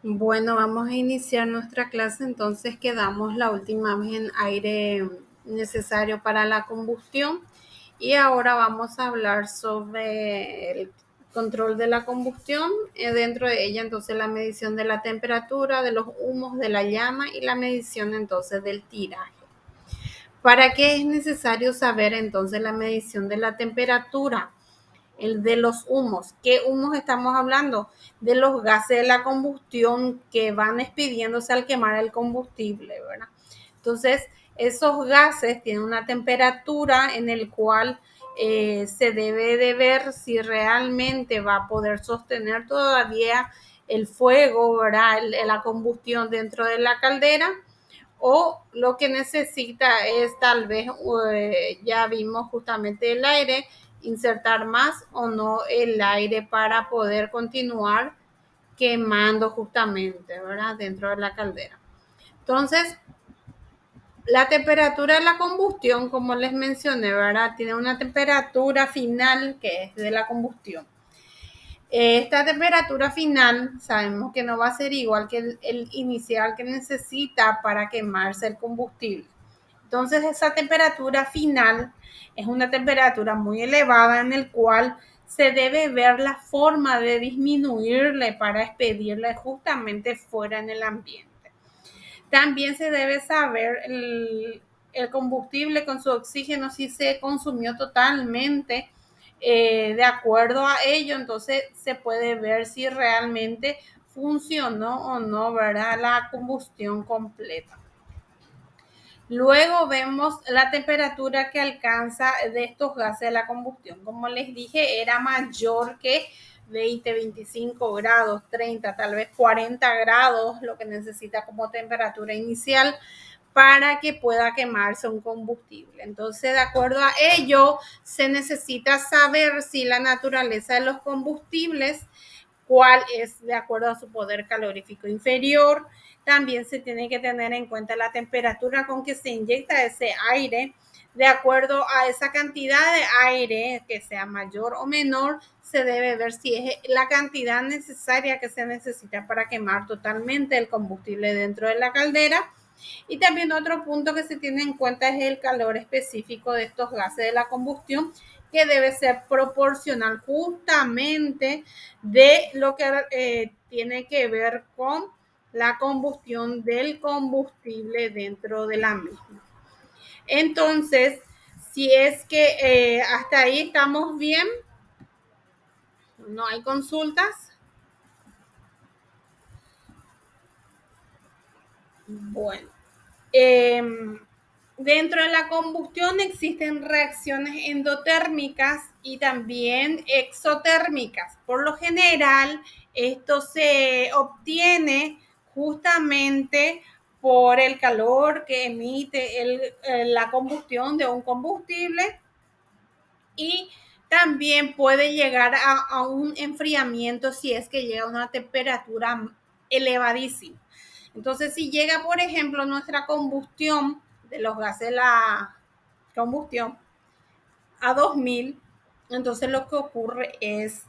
Bueno, vamos a iniciar nuestra clase. Entonces quedamos la última vez en aire necesario para la combustión y ahora vamos a hablar sobre el control de la combustión. Dentro de ella entonces la medición de la temperatura, de los humos, de la llama y la medición entonces del tiraje. ¿Para qué es necesario saber entonces la medición de la temperatura? El de los humos. ¿Qué humos estamos hablando? De los gases de la combustión que van expidiéndose al quemar el combustible, ¿verdad? Entonces, esos gases tienen una temperatura en el cual se debe de ver si realmente va a poder sostener todavía el fuego, ¿verdad? La combustión dentro de la caldera, o lo que necesita es tal vez, ya vimos justamente el aire, insertar más o no el aire para poder continuar quemando justamente, ¿verdad? Dentro de la caldera. Entonces, la temperatura de la combustión, como les mencioné, ¿verdad? Tiene una temperatura final que es de la combustión. Esta temperatura final sabemos que no va a ser igual que el inicial que necesita para quemarse el combustible. Entonces, esa temperatura final es una temperatura muy elevada en el cual se debe ver la forma de disminuirle para expedirle justamente fuera en el ambiente. También se debe saber el combustible con su oxígeno si se consumió totalmente. De acuerdo a ello, entonces se puede ver si realmente funcionó o no, ¿verdad? La combustión completa. Luego vemos la temperatura que alcanza de estos gases de la combustión. Como les dije, era mayor que 20, 25 grados, 30, tal vez 40 grados, lo que necesita como temperatura inicial para que pueda quemarse un combustible. Entonces, de acuerdo a ello, se necesita saber si la naturaleza de los combustibles, cuál es de acuerdo a su poder calorífico inferior. También se tiene que tener en cuenta la temperatura con que se inyecta ese aire. De acuerdo a esa cantidad de aire, que sea mayor o menor, se debe ver si es la cantidad necesaria que se necesita para quemar totalmente el combustible dentro de la caldera. Y también otro punto que se tiene en cuenta es el calor específico de estos gases de la combustión, que debe ser proporcional justamente de lo que tiene que ver con la combustión del combustible dentro de la misma. Entonces, si es que hasta ahí estamos bien, no hay consultas. Bueno, eh, dentro de la combustión existen reacciones endotérmicas y también exotérmicas. Por lo general, esto se obtiene justamente por el calor que emite la combustión de un combustible, y también puede llegar a un enfriamiento si es que llega a una temperatura elevadísima. Entonces, si llega, por ejemplo, nuestra combustión de los gases de la combustión a 2000, entonces lo que ocurre es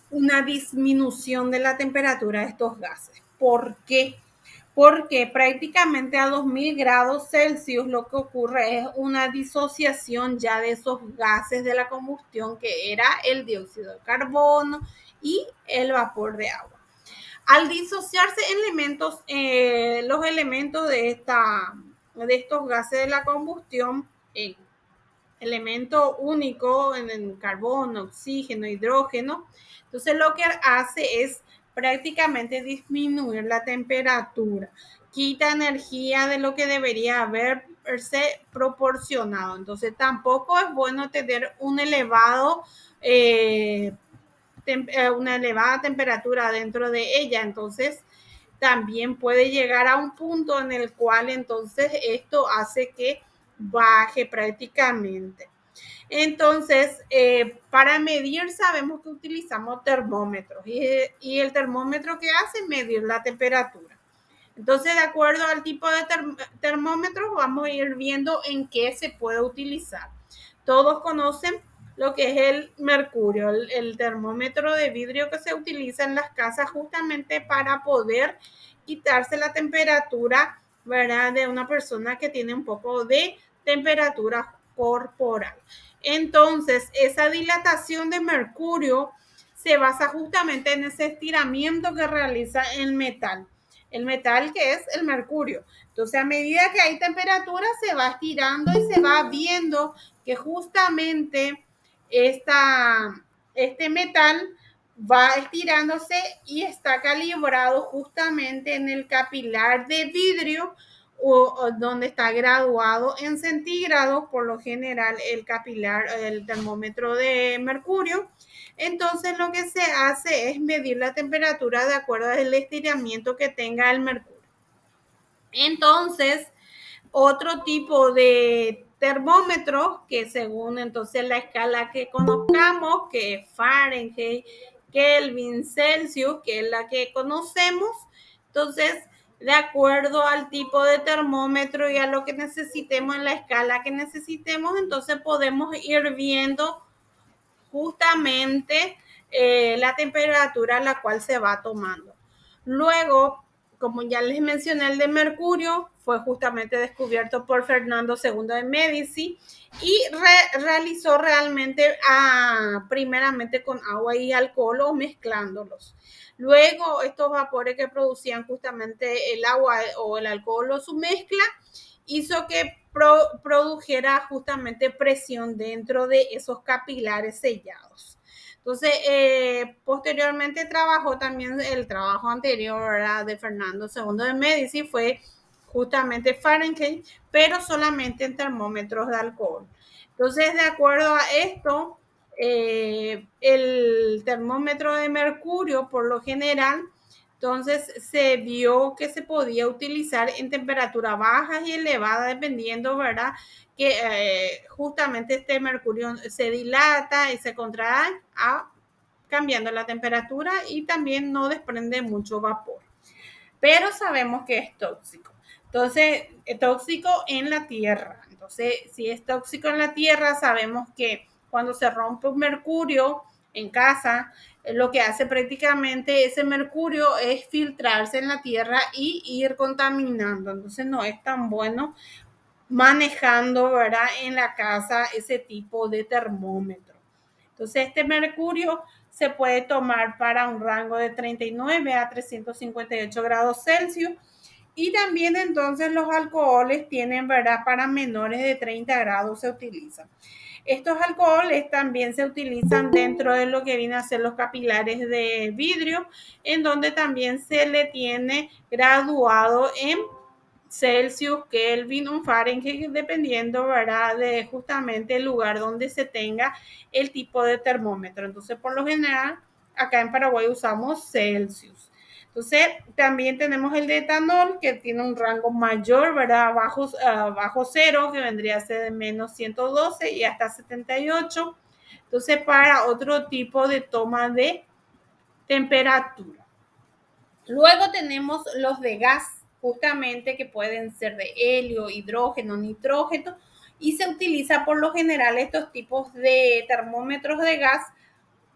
una disminución de la temperatura de estos gases. ¿Por qué? Porque prácticamente a 2000 grados Celsius lo que ocurre es una disociación ya de esos gases de la combustión, que era el dióxido de carbono y el vapor de agua. Al disociarse los elementos de estos gases de la combustión, elemento único en el carbono, oxígeno, hidrógeno, entonces lo que hace es prácticamente disminuir la temperatura, quita energía de lo que debería haberse proporcionado. Entonces tampoco es bueno tener una elevada temperatura dentro de ella. Entonces también puede llegar a un punto en el cual entonces esto hace que baje prácticamente. Entonces, para medir sabemos que utilizamos termómetros, y el termómetro que hace es medir la temperatura. Entonces, de acuerdo al tipo de termómetro, vamos a ir viendo en qué se puede utilizar. Todos conocen lo que es el mercurio, el termómetro de vidrio que se utiliza en las casas justamente para poder quitarse la temperatura, ¿verdad?, de una persona que tiene un poco de temperatura corporal. Entonces, esa dilatación de mercurio se basa justamente en ese estiramiento que realiza el metal que es el mercurio. Entonces, a medida que hay temperatura, se va estirando y se va viendo que justamente este metal va estirándose y está calibrado justamente en el capilar de vidrio o donde está graduado en centígrados, por lo general el capilar, el termómetro de mercurio. Entonces lo que se hace es medir la temperatura de acuerdo al estiramiento que tenga el mercurio. Entonces, otro tipo de termómetros que según entonces la escala que conozcamos, que es Fahrenheit, Kelvin, Celsius, que es la que conocemos. Entonces, de acuerdo al tipo de termómetro y a lo que necesitemos en la escala que necesitemos, entonces podemos ir viendo justamente la temperatura a la cual se va tomando. Luego, como ya les mencioné, el de mercurio fue justamente descubierto por Fernando II de Medici y realizó realmente primeramente con agua y alcohol o mezclándolos. Luego, estos vapores que producían justamente el agua o el alcohol o su mezcla hizo que produjera justamente presión dentro de esos capilares sellados. Entonces, posteriormente trabajó también el trabajo anterior, ¿verdad?, de Fernando II de Medici, fue justamente Fahrenheit, pero solamente en termómetros de alcohol. Entonces, de acuerdo a esto, el termómetro de mercurio, por lo general, entonces se vio que se podía utilizar en temperaturas bajas y elevadas, dependiendo, ¿verdad?, que justamente este mercurio se dilata y se contrae cambiando la temperatura y también no desprende mucho vapor. Pero sabemos que es tóxico. Entonces, es tóxico en la tierra. Entonces, si es tóxico en la tierra, sabemos que cuando se rompe un mercurio en casa, lo que hace prácticamente ese mercurio es filtrarse en la tierra y ir contaminando. Entonces, no es tan bueno manejando, ¿verdad?, en la casa ese tipo de termómetro. Entonces, este mercurio se puede tomar para un rango de 39 a 358 grados Celsius. Y también entonces los alcoholes tienen, ¿verdad?, para menores de 30 grados se utilizan. Estos alcoholes también se utilizan dentro de lo que viene a ser los capilares de vidrio, en donde también se le tiene graduado en Celsius, Kelvin o Fahrenheit, dependiendo, ¿verdad?, de justamente el lugar donde se tenga el tipo de termómetro. Entonces, por lo general, acá en Paraguay usamos Celsius. Entonces, también tenemos el de etanol, que tiene un rango mayor, ¿verdad?, bajo cero, que vendría a ser de menos 112 y hasta 78. Entonces, para otro tipo de toma de temperatura. Luego tenemos los de gas, justamente que pueden ser de helio, hidrógeno, nitrógeno, y se utiliza por lo general estos tipos de termómetros de gas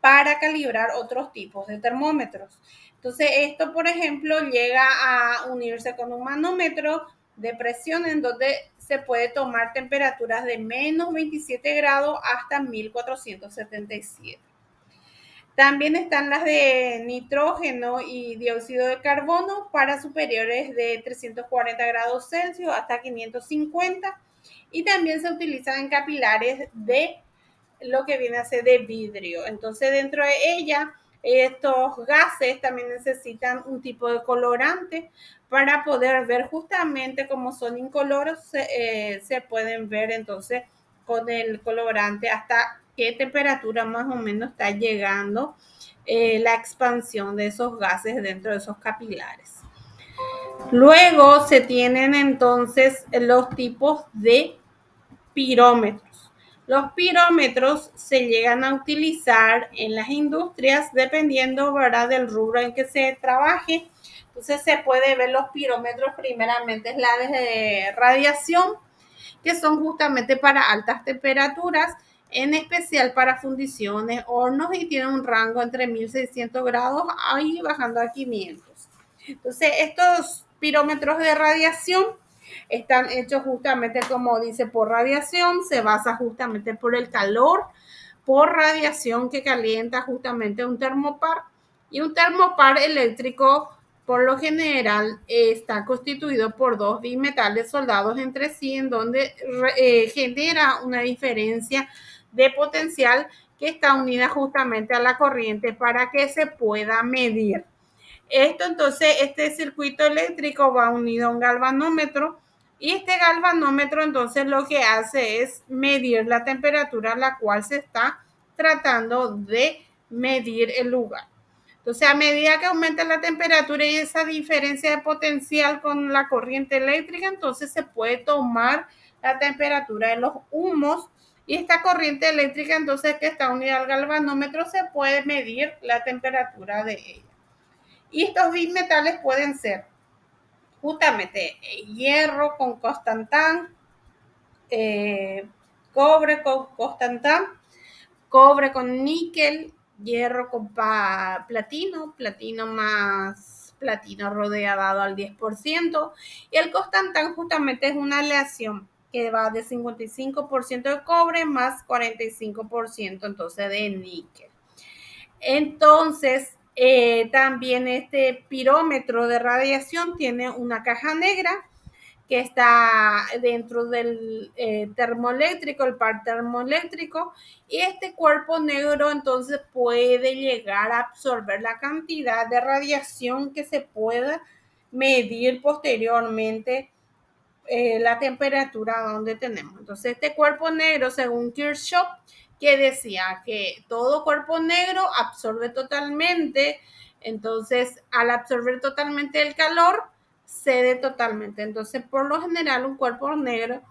para calibrar otros tipos de termómetros. Entonces, esto, por ejemplo, llega a unirse con un manómetro de presión en donde se puede tomar temperaturas de menos 27 grados hasta 1477. También están las de nitrógeno y dióxido de carbono para superiores de 340 grados Celsius hasta 550. Y también se utilizan en capilares de lo que viene a ser de vidrio. Entonces, dentro de ella, estos gases también necesitan un tipo de colorante para poder ver justamente como son incoloros, se pueden ver entonces con el colorante hasta qué temperatura más o menos está llegando la expansión de esos gases dentro de esos capilares. Luego se tienen entonces los tipos de pirómetros. Los pirómetros se llegan a utilizar en las industrias dependiendo, ¿verdad?, del rubro en que se trabaje. Entonces se puede ver los pirómetros, primeramente es la de radiación, que son justamente para altas temperaturas, en especial para fundiciones, hornos, y tiene un rango entre 1600 grados ahí bajando a 500. Entonces, estos pirómetros de radiación están hechos justamente como dice por radiación, se basa justamente por el calor, por radiación que calienta justamente un termopar, y un termopar eléctrico por lo general está constituido por dos bimetales soldados entre sí, en donde genera una diferencia de potencial que está unida justamente a la corriente para que se pueda medir. Esto entonces, este circuito eléctrico va unido a un galvanómetro, y este galvanómetro entonces lo que hace es medir la temperatura a la cual se está tratando de medir el lugar. Entonces, a medida que aumenta la temperatura y esa diferencia de potencial con la corriente eléctrica, entonces se puede tomar la temperatura de los humos, y esta corriente eléctrica entonces que está unida al galvanómetro se puede medir la temperatura de ella. Y estos bimetales pueden ser justamente hierro con constantán, cobre con constantán, cobre con níquel, hierro con platino, platino más platino rodeado al 10%, y el constantán justamente es una aleación que va de 55% de cobre más 45% entonces de níquel. Entonces, también este pirómetro de radiación tiene una caja negra que está dentro del termoeléctrico, el par termoeléctrico, y este cuerpo negro entonces puede llegar a absorber la cantidad de radiación que se pueda medir posteriormente la temperatura donde tenemos. Entonces, este cuerpo negro, según Kirchhoff, que decía que todo cuerpo negro absorbe totalmente, entonces al absorber totalmente el calor, cede totalmente. Entonces, por lo general, un cuerpo negro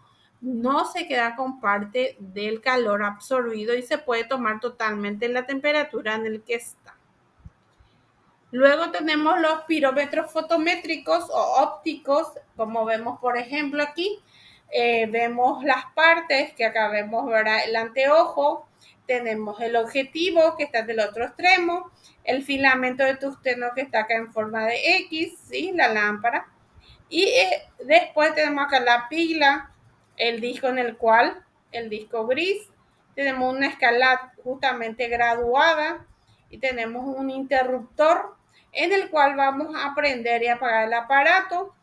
no se queda con parte del calor absorbido y se puede tomar totalmente la temperatura en el que está. Luego tenemos los pirómetros fotométricos o ópticos, como vemos por ejemplo aquí. Vemos las partes que acá vemos, ¿verdad? El anteojo, tenemos el objetivo que está del otro extremo, el filamento de tungsteno que está acá en forma de X, ¿sí? La lámpara. Y después tenemos acá la pila, el disco en el cual, el disco gris, tenemos una escala justamente graduada, y tenemos un interruptor en el cual vamos a prender y apagar el aparato,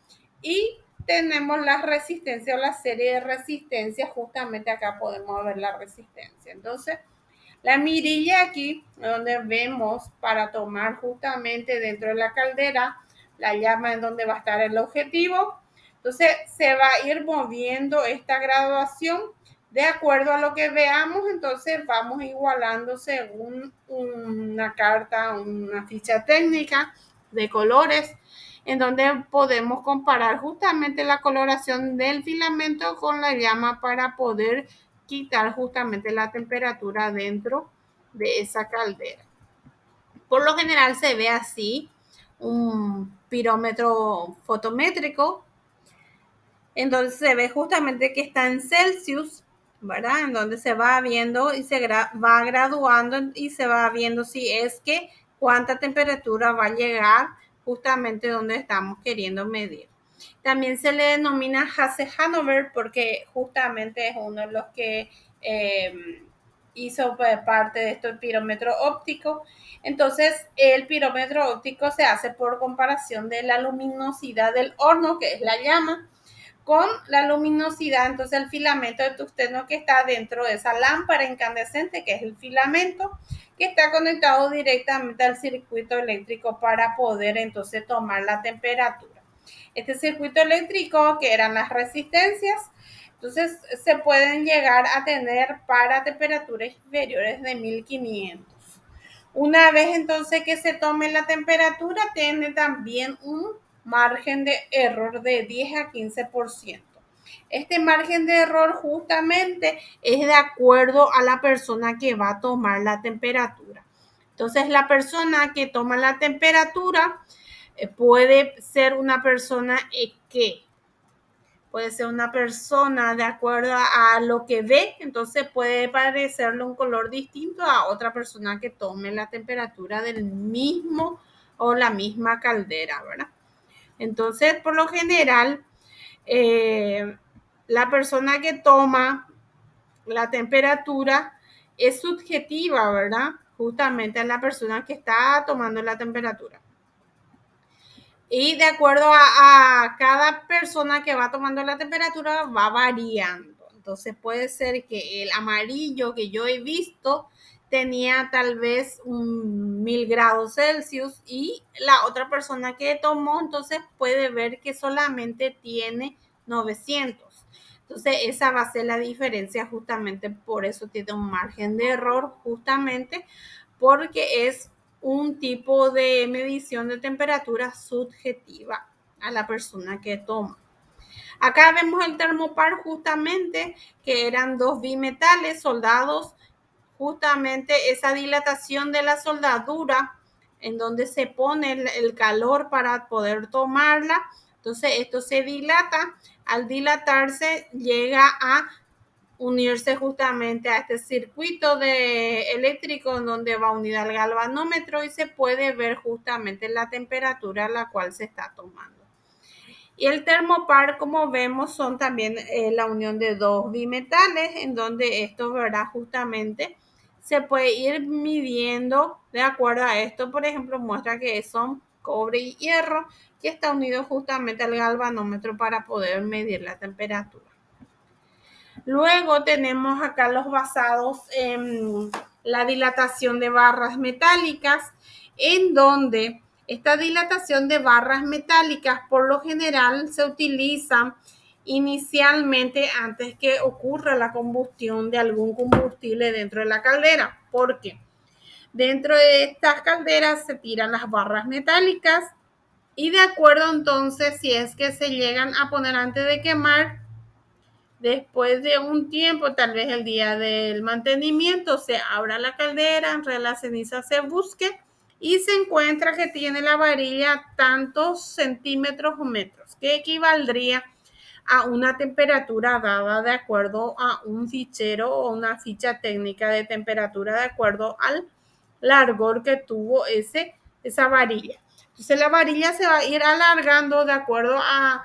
y tenemos la resistencia o la serie de resistencias, justamente acá podemos ver la resistencia. Entonces, la mirilla aquí, donde vemos para tomar justamente dentro de la caldera la llama en donde va a estar el objetivo. Entonces, se va a ir moviendo esta graduación de acuerdo a lo que veamos. Entonces, vamos igualando según una carta, una ficha técnica de colores, en donde podemos comparar justamente la coloración del filamento con la llama para poder quitar justamente la temperatura dentro de esa caldera. Por lo general se ve así un pirómetro fotométrico, entonces se ve justamente que está en Celsius, ¿verdad? En donde se va viendo y se va graduando y se va viendo si es que cuánta temperatura va a llegar justamente donde estamos queriendo medir. También se le denomina Hasse-Hanover porque justamente es uno de los que hizo parte de esto el pirómetro óptico. Entonces, el pirómetro óptico se hace por comparación de la luminosidad del horno, que es la llama, con la luminosidad, entonces el filamento de tungsteno que está dentro de esa lámpara incandescente, que es el filamento, que está conectado directamente al circuito eléctrico para poder entonces tomar la temperatura. Este circuito eléctrico, que eran las resistencias, entonces se pueden llegar a tener para temperaturas inferiores de 1500. Una vez entonces que se tome la temperatura, tiene también un margen de error de 10 a 15%. Este margen de error justamente es de acuerdo a la persona que va a tomar la temperatura. Entonces, la persona que toma la temperatura puede ser una persona que puede ser una persona de acuerdo a lo que ve, entonces puede parecerle un color distinto a otra persona que tome la temperatura del mismo o la misma caldera, ¿verdad? Entonces, por lo general, la persona que toma la temperatura es subjetiva, ¿verdad? Justamente a la persona que está tomando la temperatura. Y de acuerdo a cada persona que va tomando la temperatura va variando. Entonces puede ser que el amarillo que yo he visto tenía tal vez 1000 grados Celsius y la otra persona que tomó entonces puede ver que solamente tiene 900. Entonces esa va a ser la diferencia, justamente por eso tiene un margen de error, justamente porque es un tipo de medición de temperatura subjetiva a la persona que toma. Acá vemos el termopar, justamente que eran dos bimetales soldados, justamente esa dilatación de la soldadura en donde se pone el calor para poder tomarla. Entonces esto se dilata, al dilatarse llega a unirse justamente a este circuito eléctrico en donde va unida al galvanómetro y se puede ver justamente la temperatura a la cual se está tomando. Y el termopar, como vemos, son también la unión de dos bimetales, en donde esto, ¿verdad? Justamente se puede ir midiendo de acuerdo a esto. Por ejemplo, muestra que son cobre y hierro, que está unido justamente al galvanómetro para poder medir la temperatura. Luego tenemos acá los basados en la dilatación de barras metálicas, en donde esta dilatación de barras metálicas por lo general se utiliza inicialmente antes que ocurra la combustión de algún combustible dentro de la caldera. ¿Por qué? Dentro de estas calderas se tiran las barras metálicas y de acuerdo entonces si es que se llegan a poner antes de quemar, después de un tiempo, tal vez el día del mantenimiento, se abra la caldera, entre la ceniza se busque y se encuentra que tiene la varilla tantos centímetros o metros, que equivaldría a una temperatura dada de acuerdo a un fichero o una ficha técnica de temperatura de acuerdo al largor que tuvo esa varilla. Entonces la varilla se va a ir alargando de acuerdo a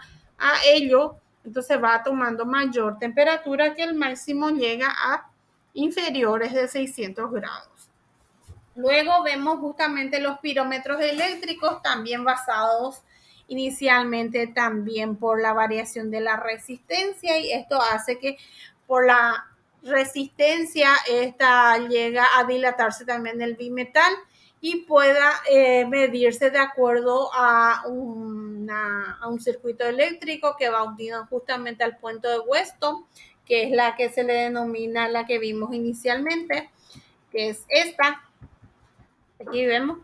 ello, entonces va tomando mayor temperatura que el máximo llega a inferiores de 600 grados. Luego vemos justamente los pirómetros eléctricos, también basados inicialmente también por la variación de la resistencia, y esto hace que por la resistencia esta llega a dilatarse también el bimetal y pueda medirse de acuerdo a un circuito eléctrico que va unido justamente al puente de Weston, que es la que se le denomina la que vimos inicialmente, que es esta. Aquí vemos,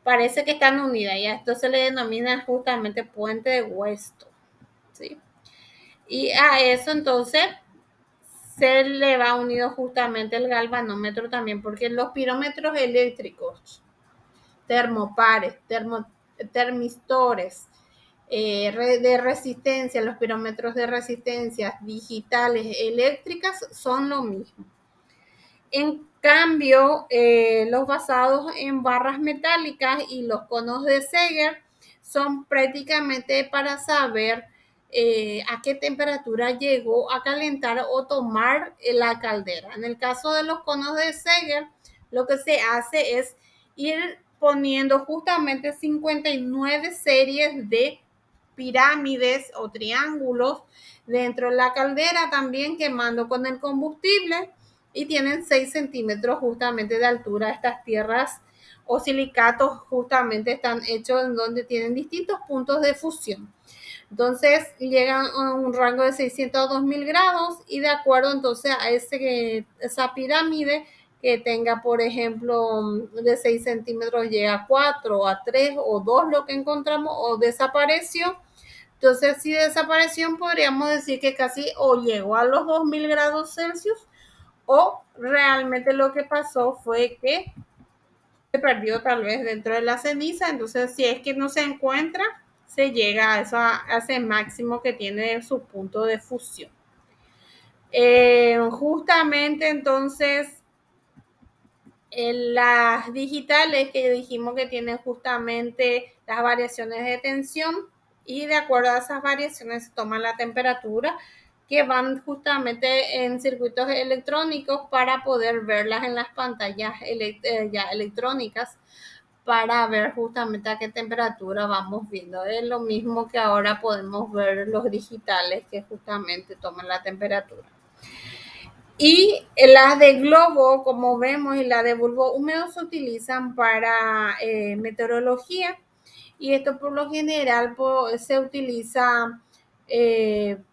parece que están unidas y a esto se le denomina justamente puente de Weston, ¿sí? Y a eso entonces se le va unido justamente el galvanómetro también, porque los pirómetros eléctricos, termopares, termistores, de resistencia, los pirómetros de resistencia digitales eléctricas son lo mismo. En cambio, los basados en barras metálicas y los conos de Seeger son prácticamente para saber a qué temperatura llegó a calentar o tomar la caldera. En el caso de los conos de Seeger, lo que se hace es ir poniendo justamente 59 series de pirámides o triángulos dentro de la caldera, también quemando con el combustible, y tienen 6 centímetros justamente de altura. Estas tierras o silicatos justamente están hechos en donde tienen distintos puntos de fusión. Entonces llegan a un rango de 600 a 2000 grados y de acuerdo entonces a esa pirámide que tenga, por ejemplo, de 6 centímetros llega a 4, a 3 o 2 lo que encontramos, o desapareció. Entonces, si desapareció, podríamos decir que casi o llegó a los 2000 grados Celsius o realmente lo que pasó fue que se perdió tal vez dentro de la ceniza. Entonces, si es que no se encuentra, se llega a eso, a ese máximo que tiene su punto de fusión. Justamente entonces las digitales que dijimos que tienen justamente las variaciones de tensión y de acuerdo a esas variaciones se toma la temperatura que van justamente en circuitos electrónicos para poder verlas en las pantallas ya electrónicas para ver justamente a qué temperatura vamos viendo. Es lo mismo que ahora podemos ver los digitales que justamente toman la temperatura. Y las de globo, como vemos, y las de bulbo húmedo se utilizan para meteorología y esto por lo general se utiliza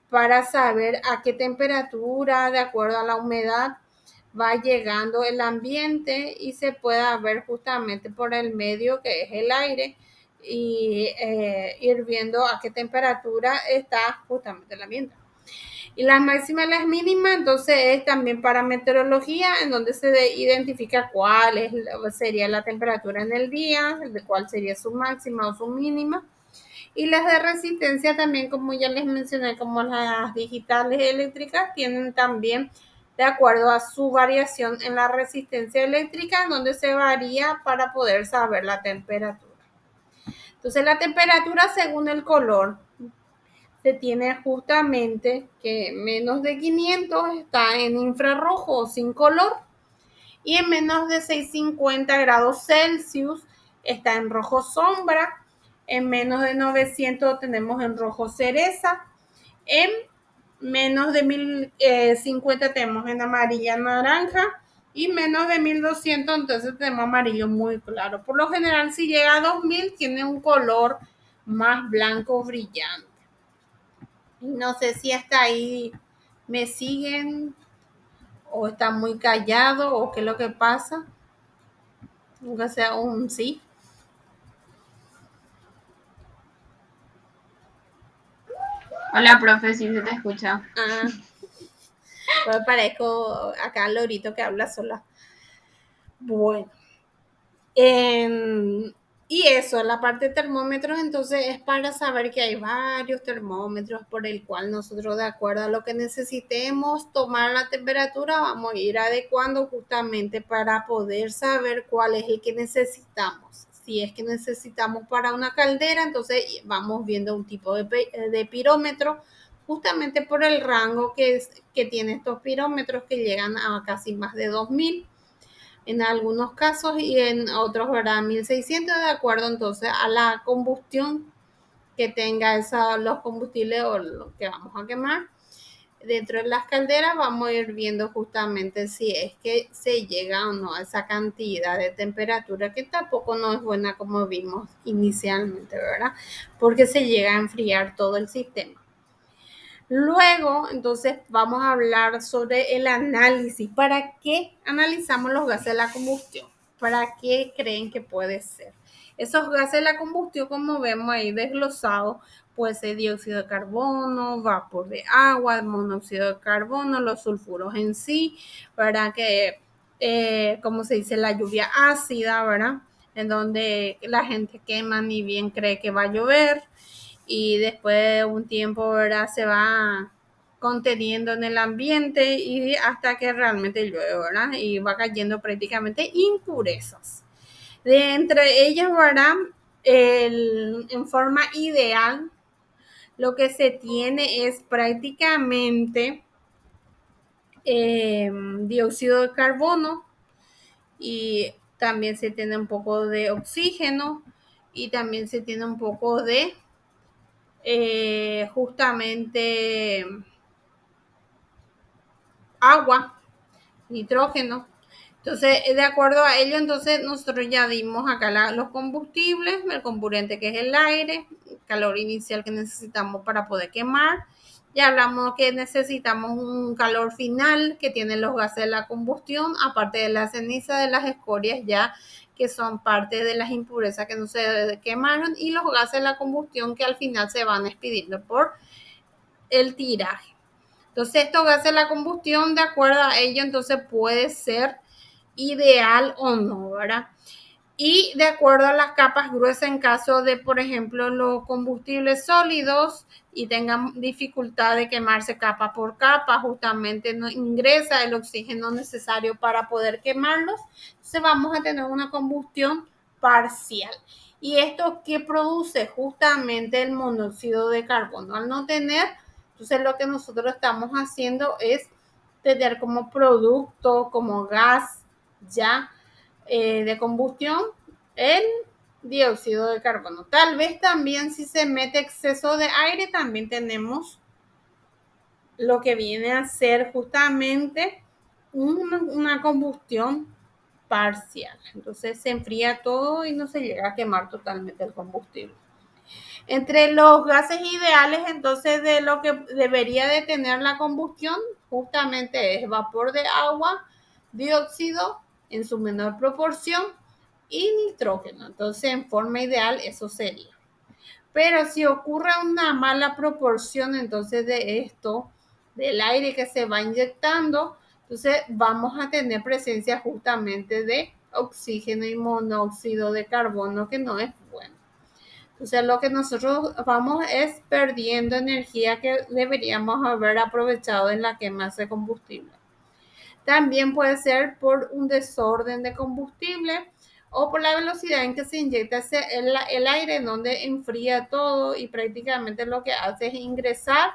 para saber a qué temperatura, de acuerdo a la humedad, va llegando el ambiente y se pueda ver justamente por el medio que es el aire y ir viendo a qué temperatura está justamente el ambiente. Y las máximas y las mínimas, entonces es también para meteorología, en donde se identifica cuál sería la temperatura en el día, de cuál sería su máxima o su mínima. Y las de resistencia también, como ya les mencioné, como las digitales eléctricas, tienen también de acuerdo a su variación en la resistencia eléctrica, en donde se varía para poder saber la temperatura. Entonces la temperatura según el color se tiene justamente que menos de 500 está en infrarrojo o sin color y en menos de 650 grados Celsius está en rojo sombra, en menos de 900 tenemos en rojo cereza, en menos de 1050 tenemos en amarilla naranja y menos de 1200 entonces tenemos amarillo muy claro. Por lo general si llega a 2000 tiene un color más blanco brillante. No sé si hasta ahí me siguen o está muy callado o qué es lo que pasa. Nunca sea un sí. Hola, profe, sí se te escucha. Pues parezco acá al lorito que habla sola. Bueno. Y eso, la parte de termómetros, entonces es para saber que hay varios termómetros por el cual nosotros, de acuerdo a lo que necesitemos tomar la temperatura, vamos a ir adecuando justamente para poder saber cuál es el que necesitamos. Si es que necesitamos para una caldera, entonces vamos viendo un tipo de pirómetro, justamente por el rango que tiene estos pirómetros que llegan a casi más de 2000 en algunos casos y en otros, ¿verdad? 1600 de acuerdo entonces a la combustión que tenga los combustibles o lo que vamos a quemar. Dentro de las calderas vamos a ir viendo justamente si es que se llega o no a esa cantidad de temperatura que tampoco no es buena como vimos inicialmente, ¿verdad? Porque se llega a enfriar todo el sistema. Luego, entonces, vamos a hablar sobre el análisis. ¿Para qué analizamos los gases de la combustión? ¿Para qué creen que puede ser? Esos gases de la combustión, como vemos ahí desglosados, puede ser dióxido de carbono, vapor de agua, monóxido de carbono, los sulfuros en sí, ¿verdad? Que, como se dice, la lluvia ácida, ¿verdad? En donde la gente quema ni bien cree que va a llover y después de un tiempo, ¿verdad? Se va conteniendo en el ambiente y hasta que realmente llueve, ¿verdad? Y va cayendo prácticamente impurezas. De entre ellas, ¿verdad? En forma ideal, lo que se tiene es prácticamente dióxido de carbono y también se tiene un poco de oxígeno y también se tiene un poco de justamente agua, nitrógeno. Entonces, de acuerdo a ello, entonces nosotros ya dimos acá los combustibles, el comburente que es el aire, el calor inicial que necesitamos para poder quemar. Ya hablamos que necesitamos un calor final que tienen los gases de la combustión, aparte de la ceniza de las escorias ya que son parte de las impurezas que no se quemaron y los gases de la combustión que al final se van expidiendo por el tiraje. Entonces, estos gases de la combustión, de acuerdo a ello, entonces puede ser ideal o no, ¿verdad? y de acuerdo a las capas gruesas en caso de, por ejemplo, los combustibles sólidos y tengan dificultad de quemarse capa por capa, justamente no ingresa el oxígeno necesario para poder quemarlos, entonces vamos a tener una combustión parcial. ¿Y esto qué produce? Justamente el monóxido de carbono. Al no tener, entonces lo que nosotros estamos haciendo es tener como producto, como gas ya de combustión el dióxido de carbono. Tal vez también si se mete exceso de aire, también tenemos lo que viene a ser justamente una combustión parcial. Entonces se enfría todo y no se llega a quemar totalmente el combustible. Entre los gases ideales, entonces, de lo que debería de tener la combustión, justamente es vapor de agua, dióxido en su menor proporción y nitrógeno. Entonces, en forma ideal, eso sería. Pero si ocurre una mala proporción, entonces, de esto, del aire que se va inyectando, entonces vamos a tener presencia justamente de oxígeno y monóxido de carbono, que no es bueno. O sea, lo que nosotros vamos es perdiendo energía que deberíamos haber aprovechado en la quema de combustible. También puede ser por un desorden de combustible o por la velocidad en que se inyecta el aire, en donde enfría todo y prácticamente lo que hace es ingresar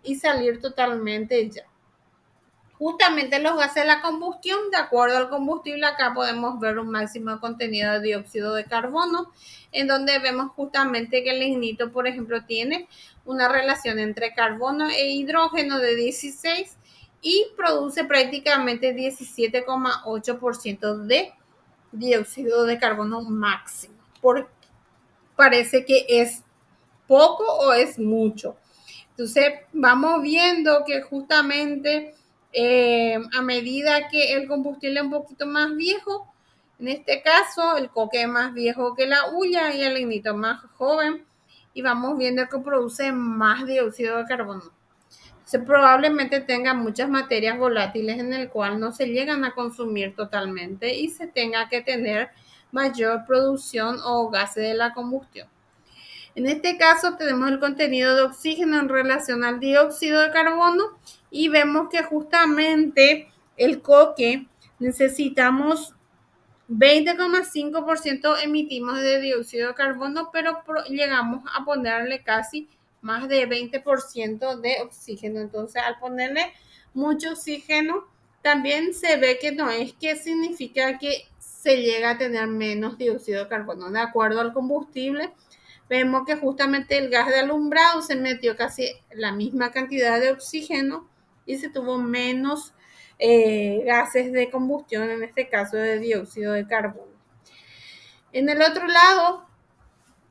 y salir totalmente ya. Justamente los gases de la combustión, de acuerdo al combustible, acá podemos ver un máximo contenido de dióxido de carbono, en donde vemos justamente que el lignito, por ejemplo, tiene una relación entre carbono e hidrógeno de 16 y produce prácticamente 17,8% de dióxido de carbono máximo. Parece que es poco o es mucho. Entonces vamos viendo que justamente a medida que el combustible es un poquito más viejo, en este caso el coque es más viejo que la hulla y el lignito más joven, y vamos viendo que produce más dióxido de carbono. Entonces, probablemente tenga muchas materias volátiles en el cual no se llegan a consumir totalmente y se tenga que tener mayor producción o gases de la combustión. En este caso tenemos el contenido de oxígeno en relación al dióxido de carbono y vemos que justamente el coque necesitamos 20,5% emitimos de dióxido de carbono, pero llegamos a ponerle casi más de 20% de oxígeno. Entonces, al ponerle mucho oxígeno, también se ve que no es que significa que se llega a tener menos dióxido de carbono. De acuerdo al combustible, vemos que justamente el gas de alumbrado se metió casi la misma cantidad de oxígeno y se tuvo menos gases de combustión, en este caso de dióxido de carbono. En el otro lado,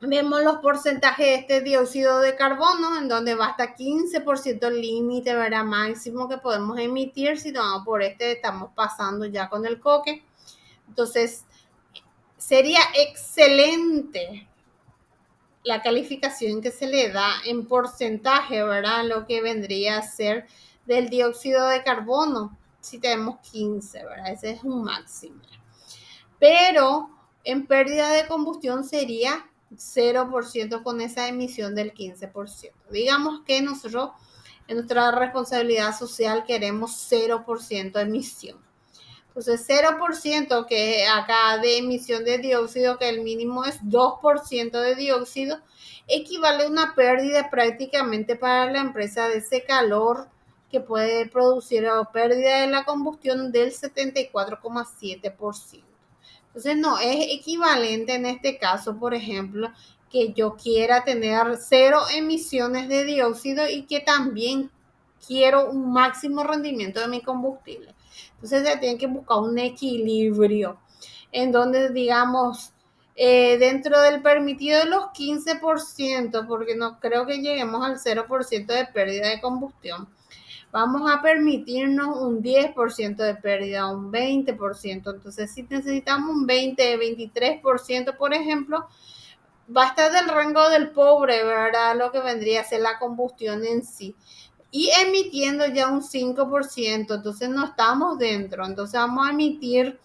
vemos los porcentajes de este dióxido de carbono, en donde va hasta 15% el límite, ¿verdad? Máximo que podemos emitir. Si no, por este estamos pasando ya con el coque. Entonces, sería excelente la calificación que se le da en porcentaje, ¿verdad? Lo que vendría a ser del dióxido de carbono, si tenemos 15, ¿verdad? Ese es un máximo. Pero en pérdida de combustión sería 0% con esa emisión del 15%. Digamos que nosotros en nuestra responsabilidad social queremos 0% de emisión. Entonces 0% que acá de emisión de dióxido, que el mínimo es 2% de dióxido, equivale a una pérdida prácticamente para la empresa de ese calor que puede producir o pérdida de la combustión del 74,7%. Entonces no es equivalente en este caso, por ejemplo, que yo quiera tener 0 emisiones de dióxido y que también quiero un máximo rendimiento de mi combustible. Entonces se tiene que buscar un equilibrio en donde, digamos, dentro del permitido de los 15%, porque no creo que lleguemos al 0% de pérdida de combustión, vamos a permitirnos un 10% de pérdida, un 20%. Entonces, si necesitamos un 20, 23%, por ejemplo, va a estar del rango del pobre, ¿verdad? Lo que vendría a ser la combustión en sí. Y emitiendo ya un 5%, entonces no estamos dentro. Entonces vamos a emitir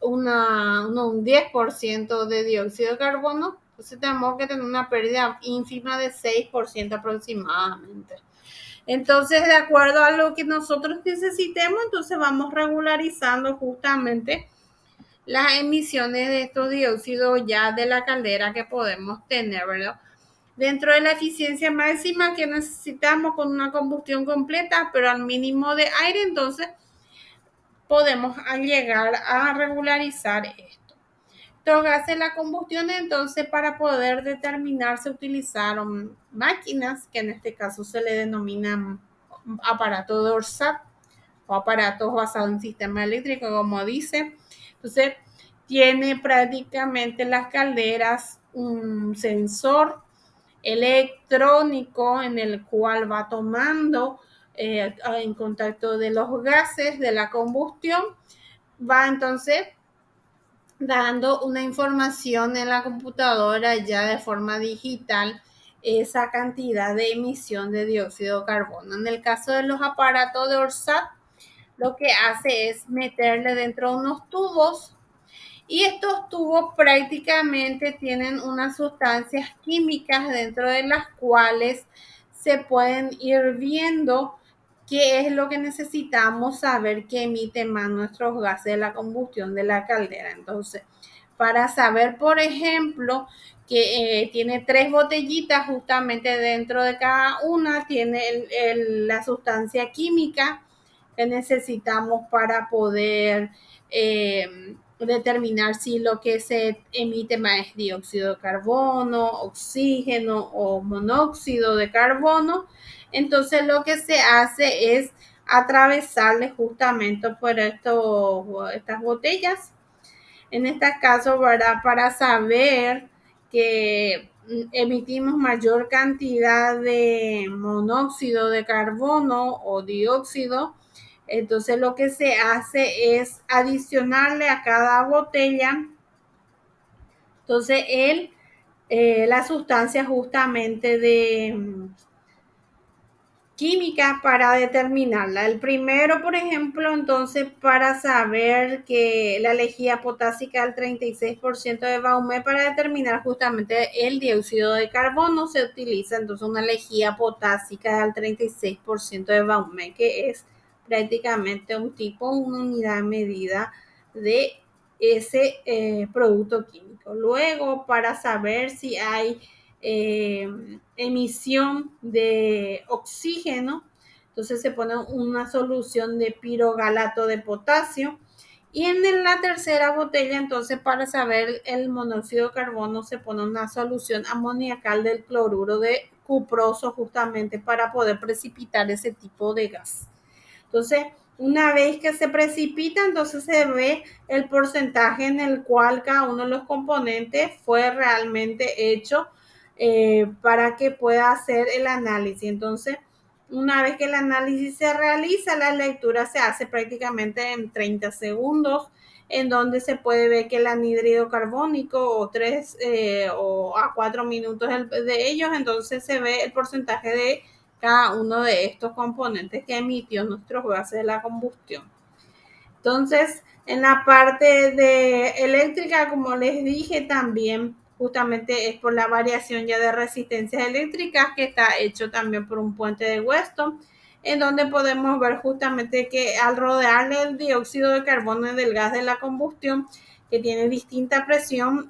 un 10% de dióxido de carbono, entonces tenemos que tener una pérdida ínfima de 6% aproximadamente. Entonces, de acuerdo a lo que nosotros necesitemos, entonces vamos regularizando justamente las emisiones de estos dióxidos ya de la caldera que podemos tener, ¿verdad? Dentro de la eficiencia máxima que necesitamos con una combustión completa, pero al mínimo de aire, entonces podemos llegar a regularizar esto. Estos gases de la combustión, entonces, para poder determinar, se utilizaron máquinas, que en este caso se le denominan aparatos de Orsat o aparatos basados en sistema eléctrico, como dice. Entonces, tiene prácticamente las calderas un sensor electrónico en el cual va tomando en contacto de los gases de la combustión, va entonces dando una información en la computadora ya de forma digital esa cantidad de emisión de dióxido de carbono. En el caso de los aparatos de Orsat, lo que hace es meterle dentro de unos tubos y estos tubos prácticamente tienen unas sustancias químicas dentro de las cuales se pueden ir viendo qué es lo que necesitamos saber que emite más nuestros gases de la combustión de la caldera. Entonces, para saber, por ejemplo, que tiene 3 botellitas justamente dentro de cada una, tiene la sustancia química que necesitamos para poder determinar si lo que se emite más es dióxido de carbono, oxígeno o monóxido de carbono. Entonces lo que se hace es atravesarle justamente por estas botellas. En este caso, ¿verdad? Para saber que emitimos mayor cantidad de monóxido de carbono o dióxido, entonces lo que se hace es adicionarle a cada botella, entonces la sustancia justamente de química para determinarla. El primero, por ejemplo, entonces para saber que la lejía potásica al 36% de Baume para determinar justamente el dióxido de carbono se utiliza entonces una lejía potásica al 36% de Baume, que es prácticamente una unidad de medida de ese producto químico. Luego, para saber si hay emisión de oxígeno, entonces se pone una solución de pirogalato de potasio. Y en la tercera botella, entonces, para saber el monóxido de carbono, se pone una solución amoniacal del cloruro de cuproso justamente para poder precipitar ese tipo de gas. Entonces, una vez que se precipita, entonces se ve el porcentaje en el cual cada uno de los componentes fue realmente hecho para que pueda hacer el análisis. Entonces, una vez que el análisis se realiza, la lectura se hace prácticamente en 30 segundos, en donde se puede ver que el anhídrido carbónico o a 4 minutos de ellos, entonces se ve el porcentaje de cada uno de estos componentes que emitió nuestros gases de la combustión. Entonces, en la parte de eléctrica, como les dije, también justamente es por la variación ya de resistencias eléctricas que está hecho también por un puente de Weston, en donde podemos ver justamente que al rodearle el dióxido de carbono del gas de la combustión, que tiene distinta presión,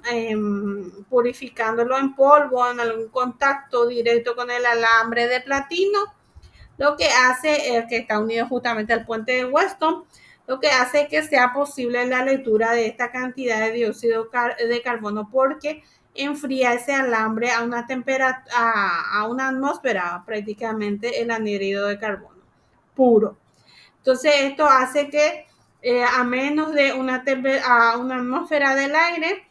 purificándolo en polvo, en algún contacto directo con el alambre de platino, lo que hace que está unido justamente al puente de Weston, lo que hace que sea posible la lectura de esta cantidad de dióxido de carbono porque enfría ese alambre a una temperatura, a una atmósfera, prácticamente el anhídrido de carbono puro. Entonces esto hace que a menos de una atmósfera del aire,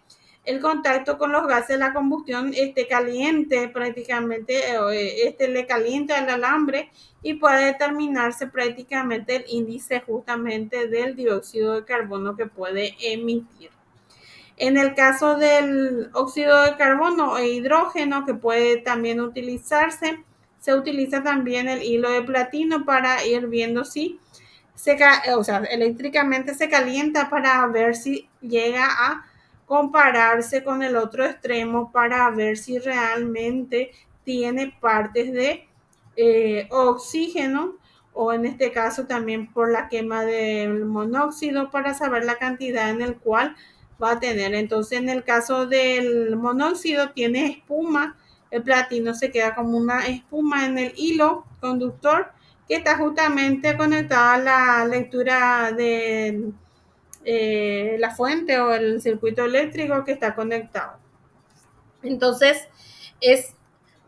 el contacto con los gases de la combustión esté caliente prácticamente, le calienta el alambre y puede determinarse prácticamente el índice justamente del dióxido de carbono que puede emitir. En el caso del óxido de carbono e hidrógeno, que puede también utilizarse, se utiliza también el hilo de platino para ir viendo si eléctricamente se calienta para ver si llega a compararse con el otro extremo para ver si realmente tiene partes de oxígeno o en este caso también por la quema del monóxido para saber la cantidad en el cual va a tener. Entonces en el caso del monóxido tiene espuma, el platino se queda como una espuma en el hilo conductor que está justamente conectada a la lectura de la fuente o el circuito eléctrico que está conectado. Entonces, es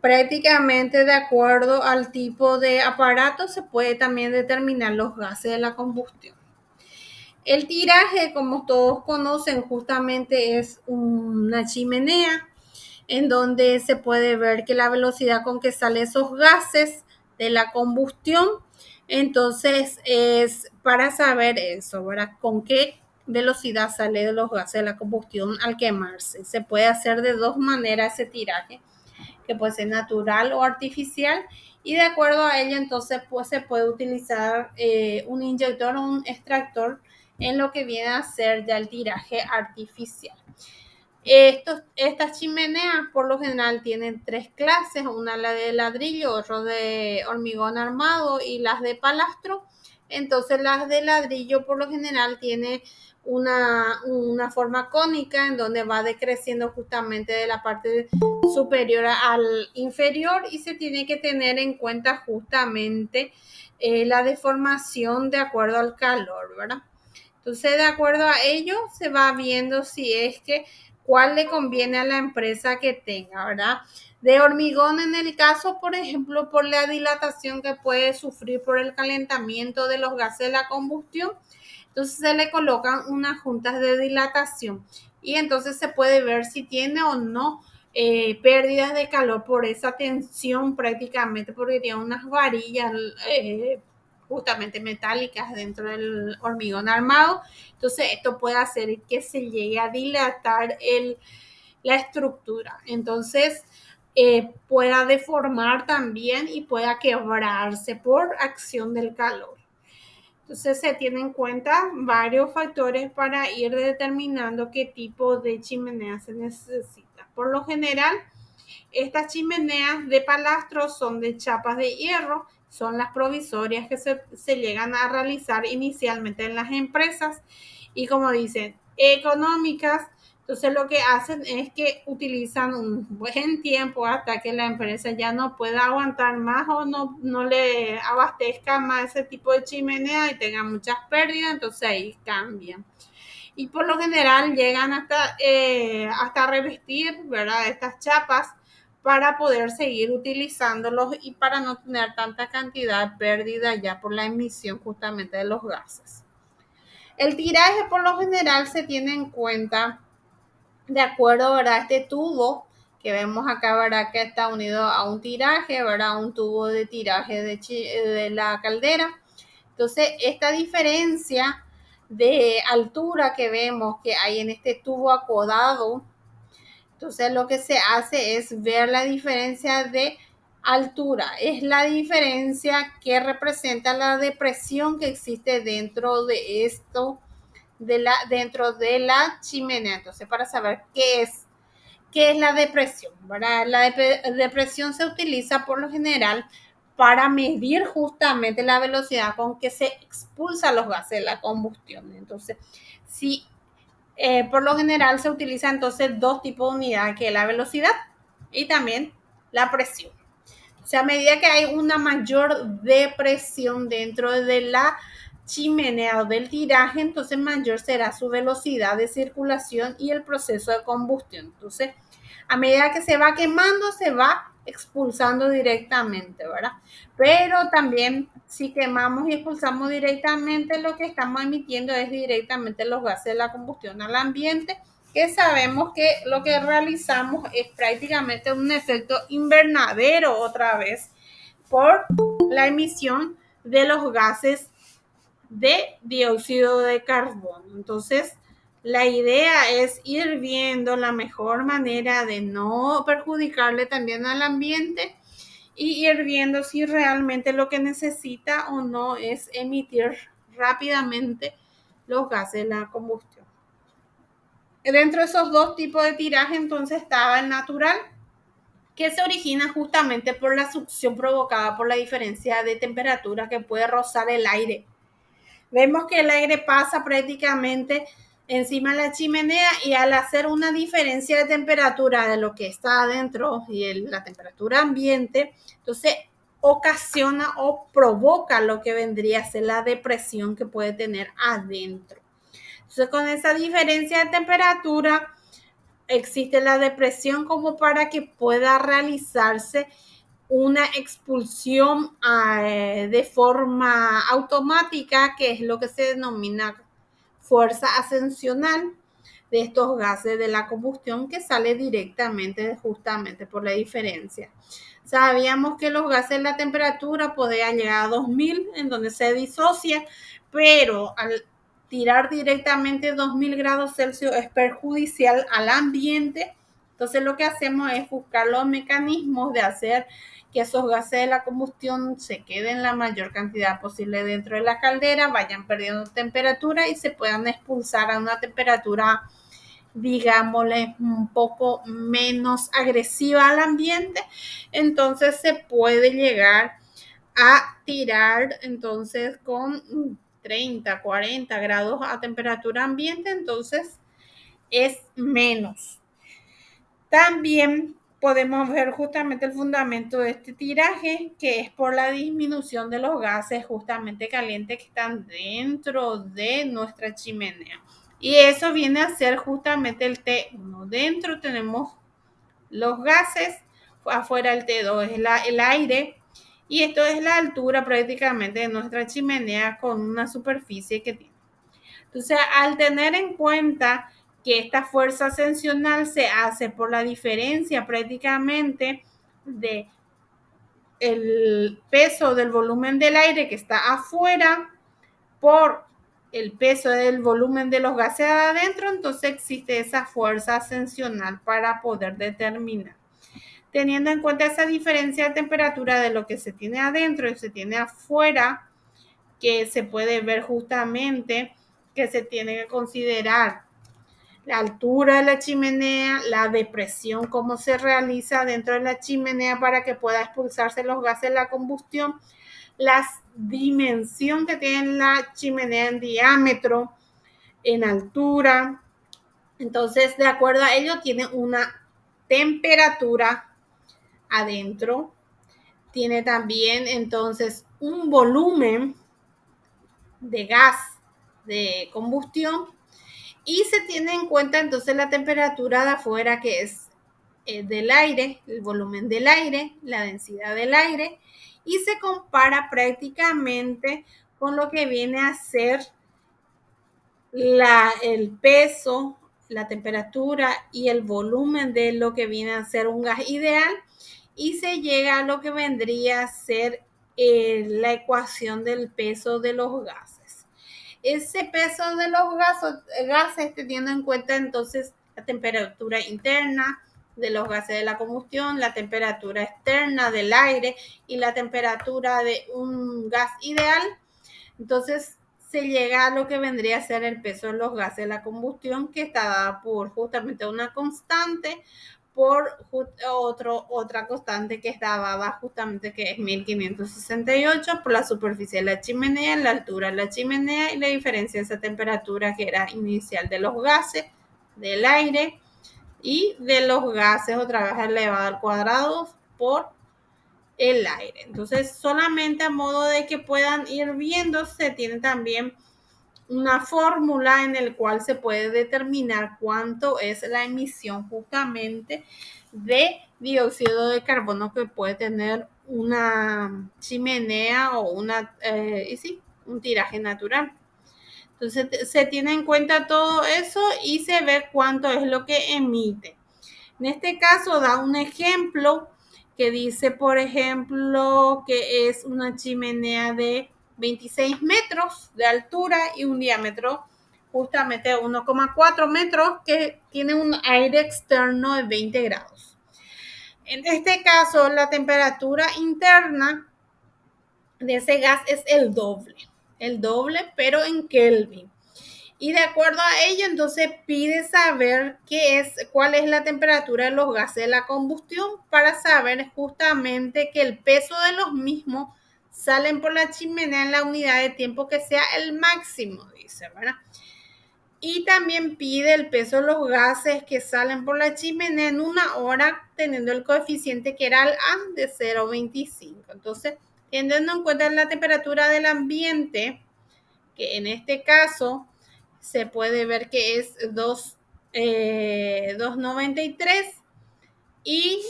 prácticamente de acuerdo al tipo de aparato, se puede también determinar los gases de la combustión. El tiraje, como todos conocen, justamente es una chimenea en donde se puede ver que la velocidad con que salen esos gases de la combustión, entonces es para saber eso, ¿verdad? Con qué velocidad sale de los gases de la combustión al quemarse. Se puede hacer de dos maneras ese tiraje, que puede ser natural o artificial, y de acuerdo a ello entonces pues se puede utilizar un inyector o un extractor en lo que viene a ser ya el tiraje artificial. Estas chimeneas por lo general tienen tres clases, una la de ladrillo, otra de hormigón armado y las de palastro. Entonces las de ladrillo por lo general tiene una forma cónica en donde va decreciendo justamente de la parte superior al inferior y se tiene que tener en cuenta justamente la deformación de acuerdo al calor, ¿verdad? Entonces, de acuerdo a ello, se va viendo si es que cuál le conviene a la empresa que tenga, ¿verdad? De hormigón en el caso, por ejemplo, por la dilatación que puede sufrir por el calentamiento de los gases de la combustión, entonces se le colocan unas juntas de dilatación y entonces se puede ver si tiene o no pérdidas de calor por esa tensión prácticamente, porque tiene unas varillas justamente metálicas dentro del hormigón armado. Entonces esto puede hacer que se llegue a dilatar la estructura. Entonces pueda deformar también y pueda quebrarse por acción del calor. Entonces se tienen en cuenta varios factores para ir determinando qué tipo de chimenea se necesita. Por lo general, estas chimeneas de palastro son de chapas de hierro, son las provisorias que se llegan a realizar inicialmente en las empresas y como dicen, económicas. Entonces lo que hacen es que utilizan un buen tiempo hasta que la empresa ya no pueda aguantar más o no le abastezca más ese tipo de chimenea y tenga muchas pérdidas, entonces ahí cambian. Y por lo general llegan hasta revestir, ¿verdad? Estas chapas para poder seguir utilizándolos y para no tener tanta cantidad de pérdida ya por la emisión justamente de los gases. El tiraje por lo general se tiene en cuenta de acuerdo, ¿verdad? A este tubo que vemos acá, ¿verdad? Que está unido a un tiraje, ¿verdad? Un tubo de tiraje de la caldera. Entonces, esta diferencia de altura que vemos que hay en este tubo acodado, entonces lo que se hace es ver la diferencia de altura. Es la diferencia que representa la depresión que existe dentro de esto, dentro de la chimenea. Entonces, para saber qué es la depresión, ¿verdad? La depresión se utiliza por lo general para medir justamente la velocidad con que se expulsan los gases de la combustión. Entonces, si por lo general se utiliza entonces dos tipos de unidades, que es la velocidad y también la presión. O sea, a medida que hay una mayor depresión dentro de la chimenea o del tiraje, entonces mayor será su velocidad de circulación y el proceso de combustión. Entonces, a medida que se va quemando, se va expulsando directamente, ¿verdad? Pero también si quemamos y expulsamos directamente, lo que estamos emitiendo es directamente los gases de la combustión al ambiente, que sabemos que lo que realizamos es prácticamente un efecto invernadero otra vez por la emisión de los gases de dióxido de carbono. Entonces, la idea es ir viendo la mejor manera de no perjudicarle también al ambiente y ir viendo si realmente lo que necesita o no es emitir rápidamente los gases de la combustión. Dentro de esos dos tipos de tiraje, entonces, estaba el natural, que se origina justamente por la succión provocada por la diferencia de temperatura que puede rozar el aire. Vemos que el aire pasa prácticamente encima de la chimenea y al hacer una diferencia de temperatura de lo que está adentro y la temperatura ambiente, entonces ocasiona o provoca lo que vendría a ser la depresión que puede tener adentro. Entonces, con esa diferencia de temperatura existe la depresión como para que pueda realizarse una expulsión de forma automática, que es lo que se denomina fuerza ascensional de estos gases de la combustión, que sale directamente justamente por la diferencia. Sabíamos que los gases de la temperatura podían llegar a 2000, en donde se disocia, pero al tirar directamente 2000 grados Celsius es perjudicial al ambiente. Entonces lo que hacemos es buscar los mecanismos de hacer que esos gases de la combustión se queden la mayor cantidad posible dentro de la caldera, vayan perdiendo temperatura y se puedan expulsar a una temperatura, digámosle, un poco menos agresiva al ambiente. Entonces se puede llegar a tirar entonces con 30, 40 grados a temperatura ambiente, entonces es menos. También podemos ver justamente el fundamento de este tiraje, que es por la disminución de los gases justamente calientes que están dentro de nuestra chimenea. Y eso viene a ser justamente el T1. Dentro tenemos los gases, afuera el T2 es el aire, y esto es la altura prácticamente de nuestra chimenea con una superficie que tiene. Entonces, al tener en cuenta que esta fuerza ascensional se hace por la diferencia prácticamente de el peso del volumen del aire que está afuera por el peso del volumen de los gases adentro, entonces existe esa fuerza ascensional para poder determinar. Teniendo en cuenta esa diferencia de temperatura de lo que se tiene adentro y se tiene afuera, que se puede ver justamente que se tiene que considerar la altura de la chimenea, la depresión, cómo se realiza dentro de la chimenea para que pueda expulsarse los gases de la combustión, la dimensión que tiene la chimenea en diámetro, en altura. Entonces, de acuerdo a ello, tiene una temperatura adentro, tiene también entonces un volumen de gas de combustión y se tiene en cuenta entonces la temperatura de afuera, que es del aire, el volumen del aire, la densidad del aire, y se compara prácticamente con lo que viene a ser el peso, la temperatura y el volumen de lo que viene a ser un gas ideal, y se llega a lo que vendría a ser la ecuación del peso de los gases. Ese peso de los gases teniendo en cuenta entonces la temperatura interna de los gases de la combustión, la temperatura externa del aire y la temperatura de un gas ideal, entonces se llega a lo que vendría a ser el peso de los gases de la combustión, que está dada por justamente una constante, por otra constante que está dada justamente, que es 1568, por la superficie de la chimenea, la altura de la chimenea y la diferencia de esa temperatura que era inicial de los gases, del aire y de los gases otra vez elevado al cuadrado por el aire. Entonces, solamente a modo de que puedan ir viendo, se tiene también una fórmula en el cual se puede determinar cuánto es la emisión justamente de dióxido de carbono que puede tener una chimenea o un tiraje natural. Entonces se tiene en cuenta todo eso y se ve cuánto es lo que emite. En este caso da un ejemplo que dice, por ejemplo, que es una chimenea de 26 metros de altura y un diámetro justamente 1,4 metros, que tiene un aire externo de 20 grados. En este caso, la temperatura interna de ese gas es el doble. el doble, pero en Kelvin. Y de acuerdo a ello, entonces pide saber cuál es la temperatura de los gases de la combustión para saber justamente que el peso de los mismos salen por la chimenea en la unidad de tiempo que sea el máximo, dice, ¿verdad? Y también pide el peso de los gases que salen por la chimenea en una hora, teniendo el coeficiente que era el A de 0,25. Entonces, teniendo en cuenta la temperatura del ambiente, que en este caso se puede ver que es 2,93 y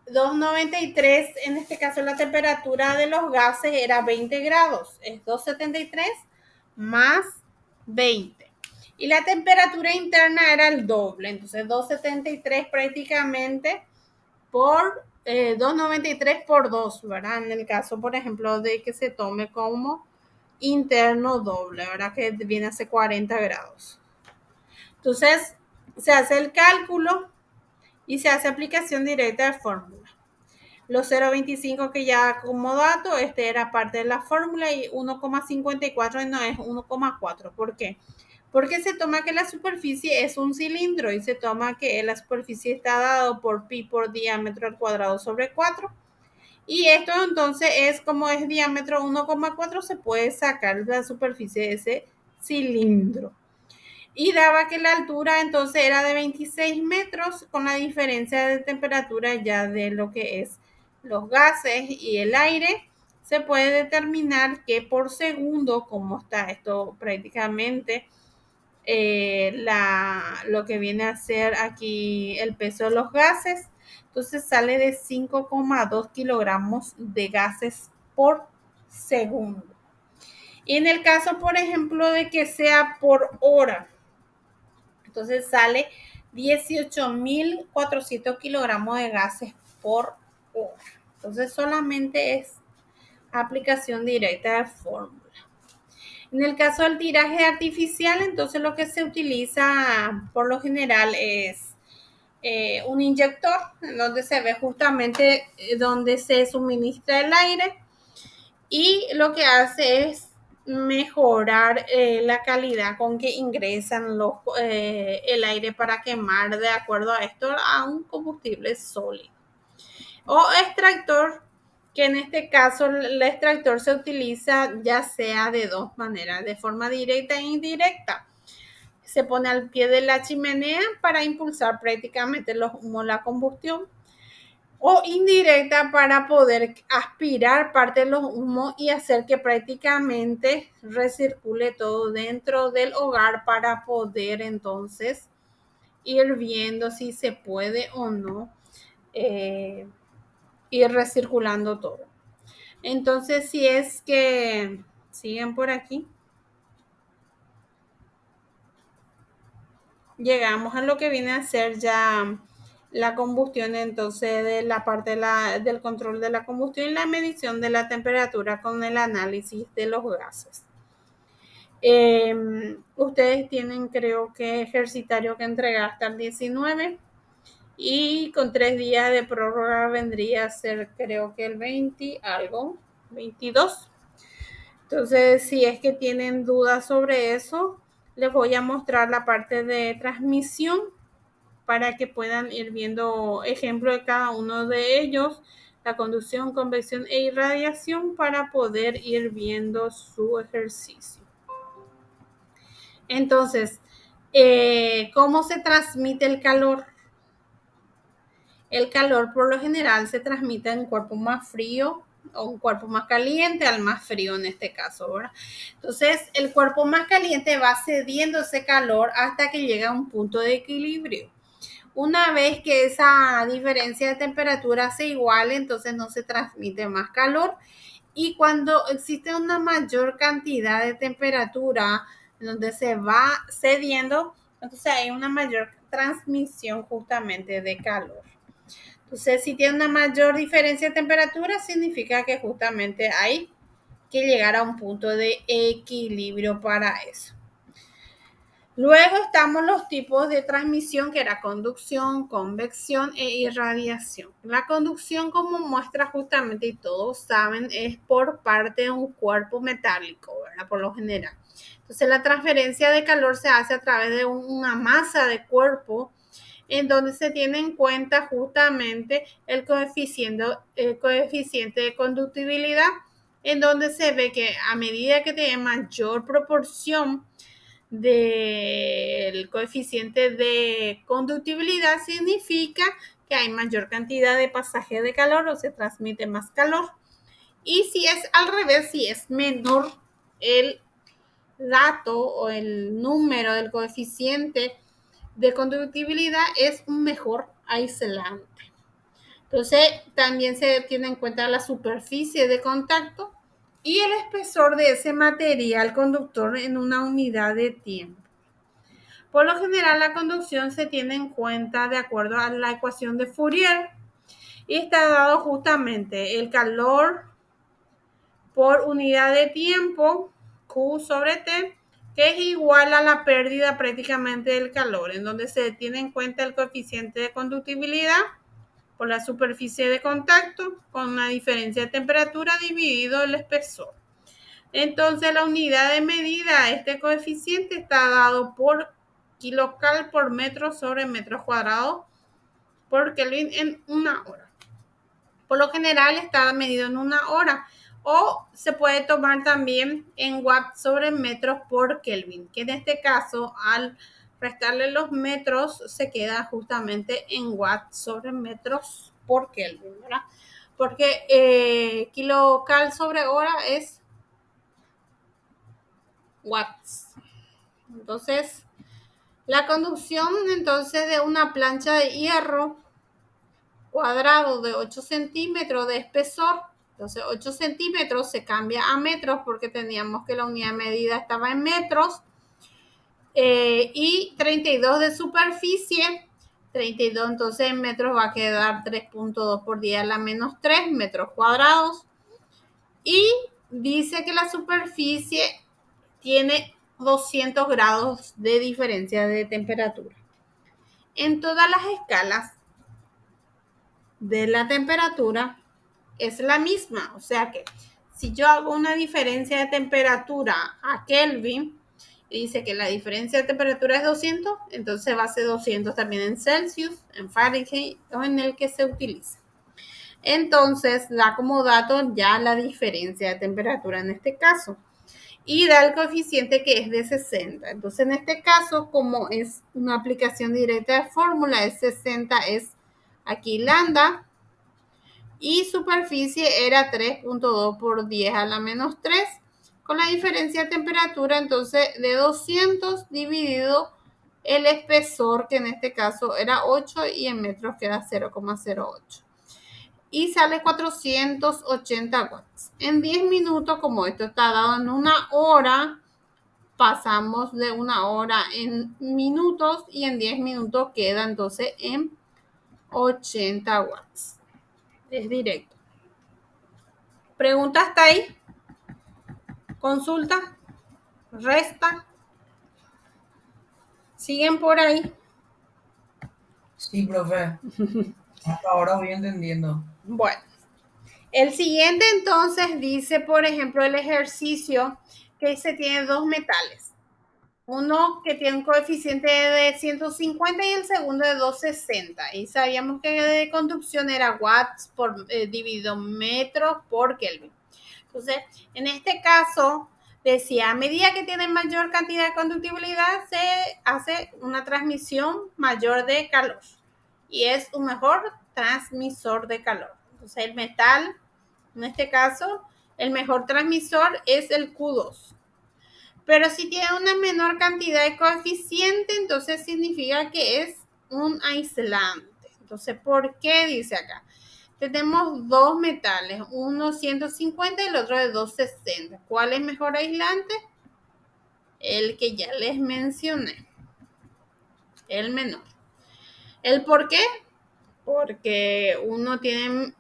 2,93, en este caso la temperatura de los gases era 20 grados, es 2,73 más 20. Y la temperatura interna era el doble, entonces 2,73 prácticamente por 2,93 por 2, ¿verdad? En el caso, por ejemplo, de que se tome como interno doble, ¿verdad? Que viene a ser 40 grados. Entonces, se hace el cálculo y se hace aplicación directa de fórmula. Los 0,25 que ya como dato, este era parte de la fórmula y 1,54 no es 1,4. ¿Por qué? Porque se toma que la superficie es un cilindro y se toma que la superficie está dado por pi por diámetro al cuadrado sobre 4. Y esto entonces es como es diámetro 1,4, se puede sacar la superficie de ese cilindro. Y daba que la altura entonces era de 26 metros con la diferencia de temperatura ya de lo que es los gases y el aire. Se puede determinar que por segundo, como está esto prácticamente, lo que viene a ser aquí el peso de los gases, entonces sale de 5,2 kilogramos de gases por segundo. Y en el caso, por ejemplo, de que sea por hora, entonces sale 18.400 kilogramos de gases por hora. Entonces solamente es aplicación directa de fórmula. En el caso del tiraje artificial, entonces lo que se utiliza por lo general es un inyector, en donde se ve justamente donde se suministra el aire y lo que hace es mejorar la calidad con que ingresan el aire para quemar de acuerdo a esto a un combustible sólido. O extractor, que en este caso el extractor se utiliza ya sea de dos maneras, de forma directa e indirecta. Se pone al pie de la chimenea para impulsar prácticamente los humos, la combustión, o indirecta para poder aspirar parte de los humos y hacer que prácticamente recircule todo dentro del hogar para poder entonces ir viendo si se puede o no ir recirculando todo. Entonces, si es que siguen por aquí, llegamos a lo que viene a ser ya la combustión, entonces de la parte del control de la combustión y la medición de la temperatura con el análisis de los gases. Ustedes tienen, creo que ejercitario que entregar hasta el 19 y con 3 días de prórroga vendría a ser, creo que el 20 algo, 22. Entonces, si es que tienen dudas sobre eso, les voy a mostrar la parte de transmisión para que puedan ir viendo ejemplo de cada uno de ellos, la conducción, convección e irradiación, para poder ir viendo su ejercicio. Entonces, ¿cómo se transmite el calor? El calor por lo general se transmite en un cuerpo más frío o un cuerpo más caliente al más frío en este caso, ¿verdad? Entonces, el cuerpo más caliente va cediendo ese calor hasta que llega a un punto de equilibrio. Una vez que esa diferencia de temperatura se iguale, entonces no se transmite más calor. Y cuando existe una mayor cantidad de temperatura donde se va cediendo, entonces hay una mayor transmisión justamente de calor. Entonces, si tiene una mayor diferencia de temperatura, significa que justamente hay que llegar a un punto de equilibrio para eso. Luego estamos los tipos de transmisión, que era conducción, convección e irradiación. La conducción, como muestra justamente, y todos saben, es por parte de un cuerpo metálico, ¿verdad? Por lo general. Entonces la transferencia de calor se hace a través de una masa de cuerpo en donde se tiene en cuenta justamente el coeficiente de conductibilidad, en donde se ve que a medida que tiene mayor proporción del coeficiente de conductibilidad, significa que hay mayor cantidad de pasaje de calor o se transmite más calor. Y si es al revés, si es menor el dato o el número del coeficiente de conductibilidad, es un mejor aislante. Entonces, también se tiene en cuenta la superficie de contacto y el espesor de ese material conductor en una unidad de tiempo. Por lo general, la conducción se tiene en cuenta de acuerdo a la ecuación de Fourier y está dado justamente el calor por unidad de tiempo, Q sobre T, que es igual a la pérdida prácticamente del calor, en donde se tiene en cuenta el coeficiente de conductibilidad por la superficie de contacto con una diferencia de temperatura dividido el espesor. Entonces, la unidad de medida, este coeficiente está dado por kilocal por metro sobre metros cuadrados por Kelvin en una hora. Por lo general está medido en una hora o se puede tomar también en watts sobre metros por Kelvin, que en este caso al restarle los metros se queda justamente en watts sobre metros por Kelvin, ¿verdad? Porque kilocal sobre hora es watts. Entonces, la conducción entonces de una plancha de hierro cuadrado de 8 centímetros de espesor, entonces 8 centímetros se cambia a metros porque teníamos que la unidad de medida estaba en metros, y 32 de superficie, 32 entonces en metros va a quedar 3.2 por 10 a la menos 3 metros cuadrados, y dice que la superficie tiene 200 grados de diferencia de temperatura. En todas las escalas de la temperatura es la misma, o sea que si yo hago una diferencia de temperatura a Kelvin y dice que la diferencia de temperatura es 200, entonces va a ser 200 también en Celsius, en Fahrenheit o en el que se utilice. Entonces da como dato ya la diferencia de temperatura en este caso y da el coeficiente que es de 60. Entonces en este caso, como es una aplicación directa de fórmula, es 60, es aquí lambda, y superficie era 3.2 por 10 a la menos 3, con la diferencia de temperatura entonces de 200 dividido el espesor, que en este caso era 8, y en metros queda 0,08. Y sale 480 watts. En 10 minutos, como esto está dado en una hora, pasamos de una hora en minutos y en 10 minutos queda entonces en 80 watts. Es directo. ¿Pregunta hasta ahí? ¿Consulta? ¿Resta? ¿Siguen por ahí? Sí, profe. Hasta ahora voy entendiendo. Bueno, el siguiente entonces dice, por ejemplo, el ejercicio que se tiene dos metales. Uno que tiene un coeficiente de 150 y el segundo de 260. Y sabíamos que de conducción era watts por dividido metros por Kelvin. Entonces, en este caso, decía, a medida que tiene mayor cantidad de conductibilidad, se hace una transmisión mayor de calor. Y es un mejor transmisor de calor. Entonces, el metal, en este caso, el mejor transmisor es el Q2. Pero si tiene una menor cantidad de coeficiente, entonces significa que es un aislante. Entonces, ¿por qué dice acá? Tenemos dos metales, uno 150 y el otro de 260. ¿Cuál es mejor aislante? El que ya les mencioné, el menor. ¿El por qué? Porque uno tiene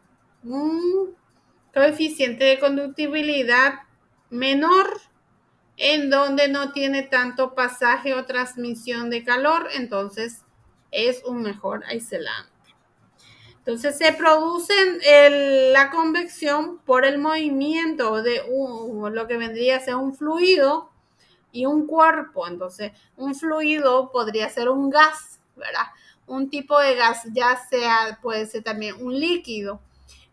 un coeficiente de conductibilidad menor en donde no tiene tanto pasaje o transmisión de calor, entonces es un mejor aislante. Entonces se produce la convección por el movimiento de lo que vendría a ser un fluido y un cuerpo. Entonces un fluido podría ser un gas, ¿verdad? Un tipo de gas, ya sea, puede ser también un líquido,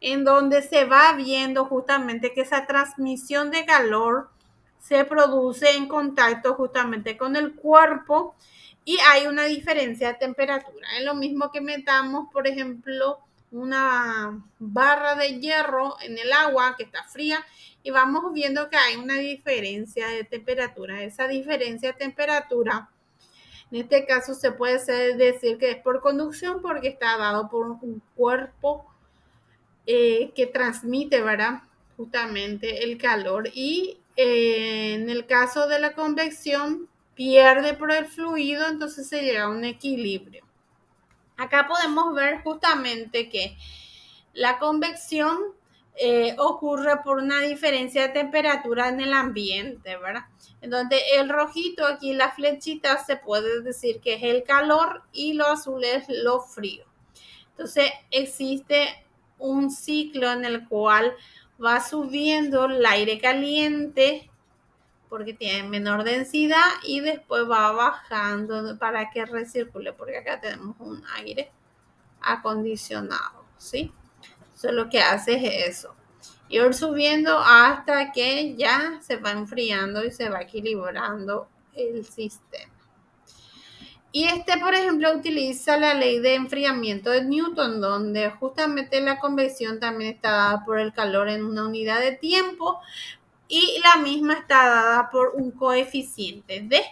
en donde se va viendo justamente que esa transmisión de calor se produce en contacto justamente con el cuerpo y hay una diferencia de temperatura. Es lo mismo que metamos, por ejemplo, una barra de hierro en el agua que está fría y vamos viendo que hay una diferencia de temperatura. Esa diferencia de temperatura, en este caso se puede decir que es por conducción porque está dado por un cuerpo que transmite, ¿verdad? Justamente el calor y en el caso de la convección pierde por el fluido, entonces se llega a un equilibrio. Acá podemos ver justamente que la convección ocurre por una diferencia de temperatura en el ambiente, ¿verdad? En donde el rojito aquí, la flechita, se puede decir que es el calor y lo azul es lo frío. Entonces existe un ciclo en el cual va subiendo el aire caliente porque tiene menor densidad y después va bajando para que recircule, porque acá tenemos un aire acondicionado, ¿sí? Entonces lo que hace es eso, ir subiendo hasta que ya se va enfriando y se va equilibrando el sistema. Y por ejemplo, utiliza la ley de enfriamiento de Newton, donde justamente la convección también está dada por el calor en una unidad de tiempo y la misma está dada por un coeficiente de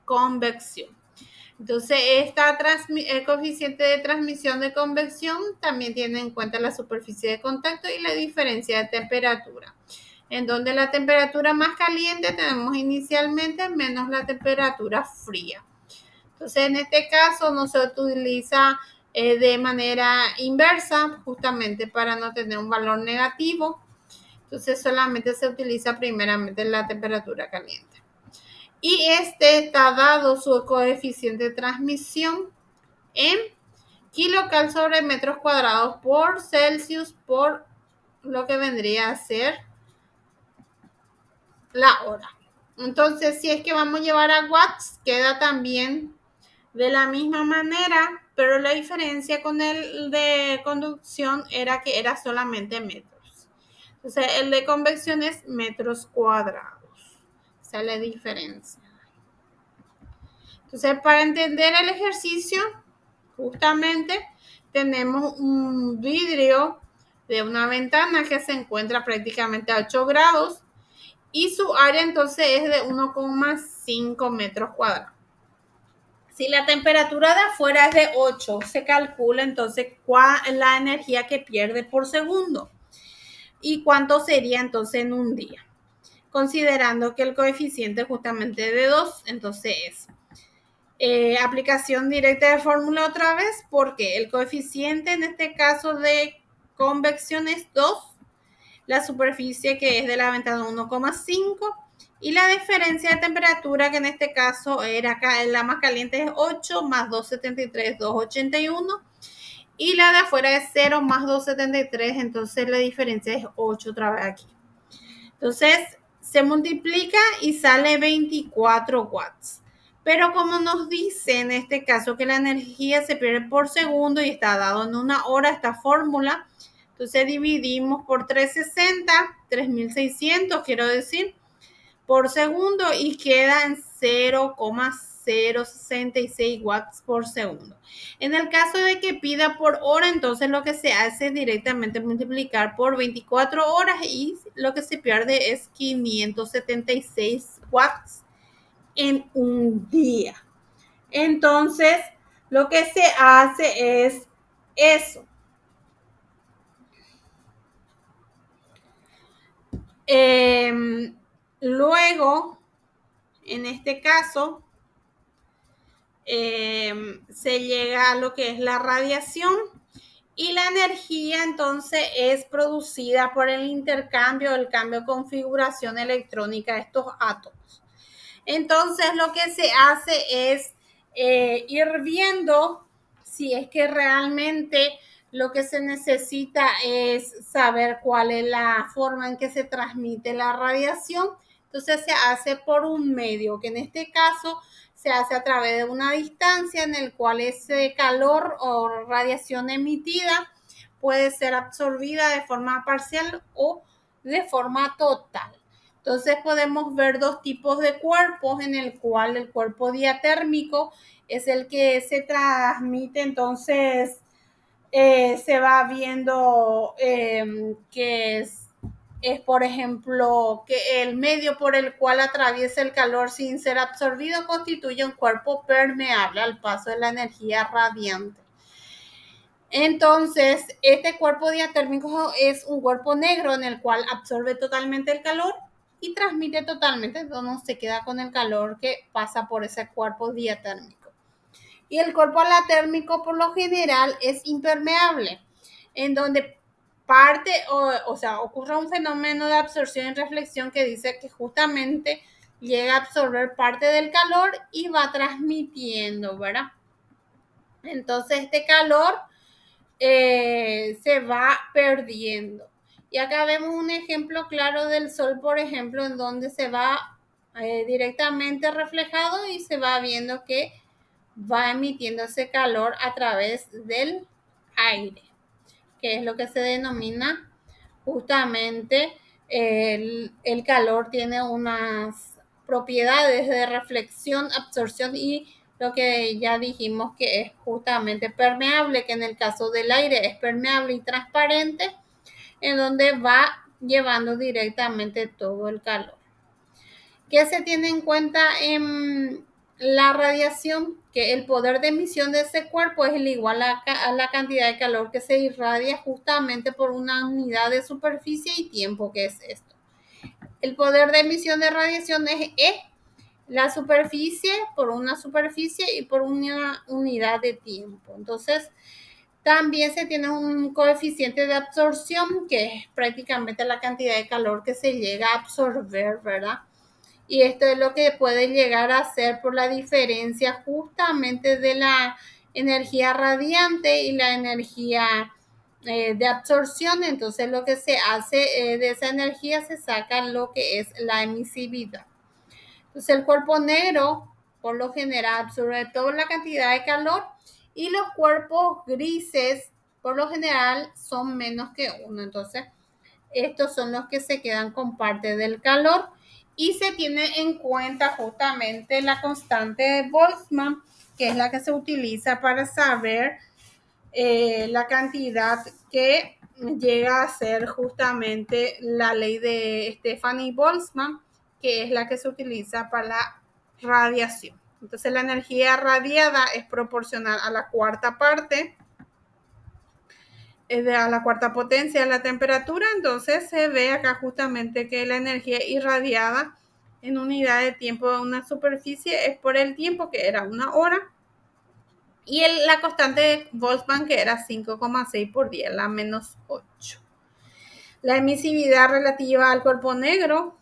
convección. Entonces, el coeficiente de transmisión de convección también tiene en cuenta la superficie de contacto y la diferencia de temperatura. En donde la temperatura más caliente tenemos inicialmente menos la temperatura fría. Entonces, en este caso no se utiliza de manera inversa, justamente para no tener un valor negativo. Entonces, solamente se utiliza primeramente la temperatura caliente. Y está dado su coeficiente de transmisión en kilocal sobre metros cuadrados por Celsius por lo que vendría a ser la hora. Entonces, si es que vamos a llevar a watts, queda también de la misma manera, pero la diferencia con el de conducción era que era solamente metros. Entonces, el de convección es metros cuadrados. Esa es la diferencia. Entonces, para entender el ejercicio, justamente tenemos un vidrio de una ventana que se encuentra prácticamente a 8 grados y su área entonces es de 1,5 metros cuadrados. Si la temperatura de afuera es de 8, se calcula entonces cuál es la energía que pierde por segundo y cuánto sería entonces en un día, considerando que el coeficiente es justamente de 2, entonces es aplicación directa de fórmula otra vez, porque el coeficiente en este caso de convección es 2, la superficie que es de la ventana 1,5 y la diferencia de temperatura que en este caso era acá, la más caliente es 8 más 273, 281 y la de afuera es 0 más 273, entonces la diferencia es 8 otra vez aquí. Entonces se multiplica y sale 24 watts. Pero como nos dice en este caso que la energía se pierde por segundo y está dado en una hora esta fórmula, entonces dividimos por 360, 3600 quiero decir, por segundo y queda en 0,066 watts por segundo. En el caso de que pida por hora, entonces lo que se hace es directamente multiplicar por 24 horas y lo que se pierde es 576 watts en un día. Entonces, lo que se hace es eso. Luego, en este caso, se llega a lo que es la radiación Y la energía entonces es producida por el intercambio, el cambio de configuración electrónica de estos átomos. Entonces lo que se hace es ir viendo si es que realmente lo que se necesita es saber cuál es la forma en que se transmite la radiación. Entonces se hace por un medio, que en este caso se hace a través de una distancia en el cual ese calor o radiación emitida puede ser absorbida de forma parcial o de forma total. Entonces podemos ver dos tipos de cuerpos, en el cual el cuerpo diatérmico es el que se transmite, entonces se va viendo que es, por ejemplo, que el medio por el cual atraviesa el calor sin ser absorbido constituye un cuerpo permeable al paso de la energía radiante. Entonces, este cuerpo diatérmico es un cuerpo negro en el cual absorbe totalmente el calor y transmite totalmente, entonces se queda con el calor que pasa por ese cuerpo diatérmico. Y el cuerpo alatérmico por lo general es impermeable, en donde parte, o sea, ocurre un fenómeno de absorción y reflexión que dice que justamente llega a absorber parte del calor y va transmitiendo, ¿verdad? Entonces este calor se va perdiendo. Y acá vemos un ejemplo claro del sol, por ejemplo, en donde se va directamente reflejado y se va viendo que va emitiendo ese calor a través del aire, que es lo que se denomina justamente el calor tiene unas propiedades de reflexión, absorción y lo que ya dijimos que es justamente permeable, que en el caso del aire es permeable y transparente, en donde va llevando directamente todo el calor. ¿Qué se tiene en cuenta en la radiación? Que el poder de emisión de ese cuerpo es el igual a la cantidad de calor que se irradia justamente por una unidad de superficie y tiempo, que es esto. El poder de emisión de radiación es E, la superficie por una superficie y por una unidad de tiempo. Entonces, también se tiene un coeficiente de absorción, que es prácticamente la cantidad de calor que se llega a absorber, ¿verdad? Y esto es lo que puede llegar a ser por la diferencia justamente de la energía radiante y la energía de absorción. Entonces lo que se hace de esa energía se saca lo que es la emisividad. Entonces el cuerpo negro por lo general absorbe toda la cantidad de calor y los cuerpos grises por lo general son menos que uno. Entonces estos son los que se quedan con parte del calor y se tiene en cuenta justamente la constante de Boltzmann, que es la que se utiliza para saber la cantidad que llega a ser justamente la ley de Stephanie Boltzmann, que es la que se utiliza para la radiación. Entonces la energía radiada es proporcional a la cuarta parte, a la cuarta potencia de la temperatura. Entonces se ve acá justamente que la energía irradiada en unidad de tiempo de una superficie es por el tiempo, que era 1 hora, y la constante de Boltzmann, que era 5,6 por 10 a la menos 8. La emisividad relativa al cuerpo negro,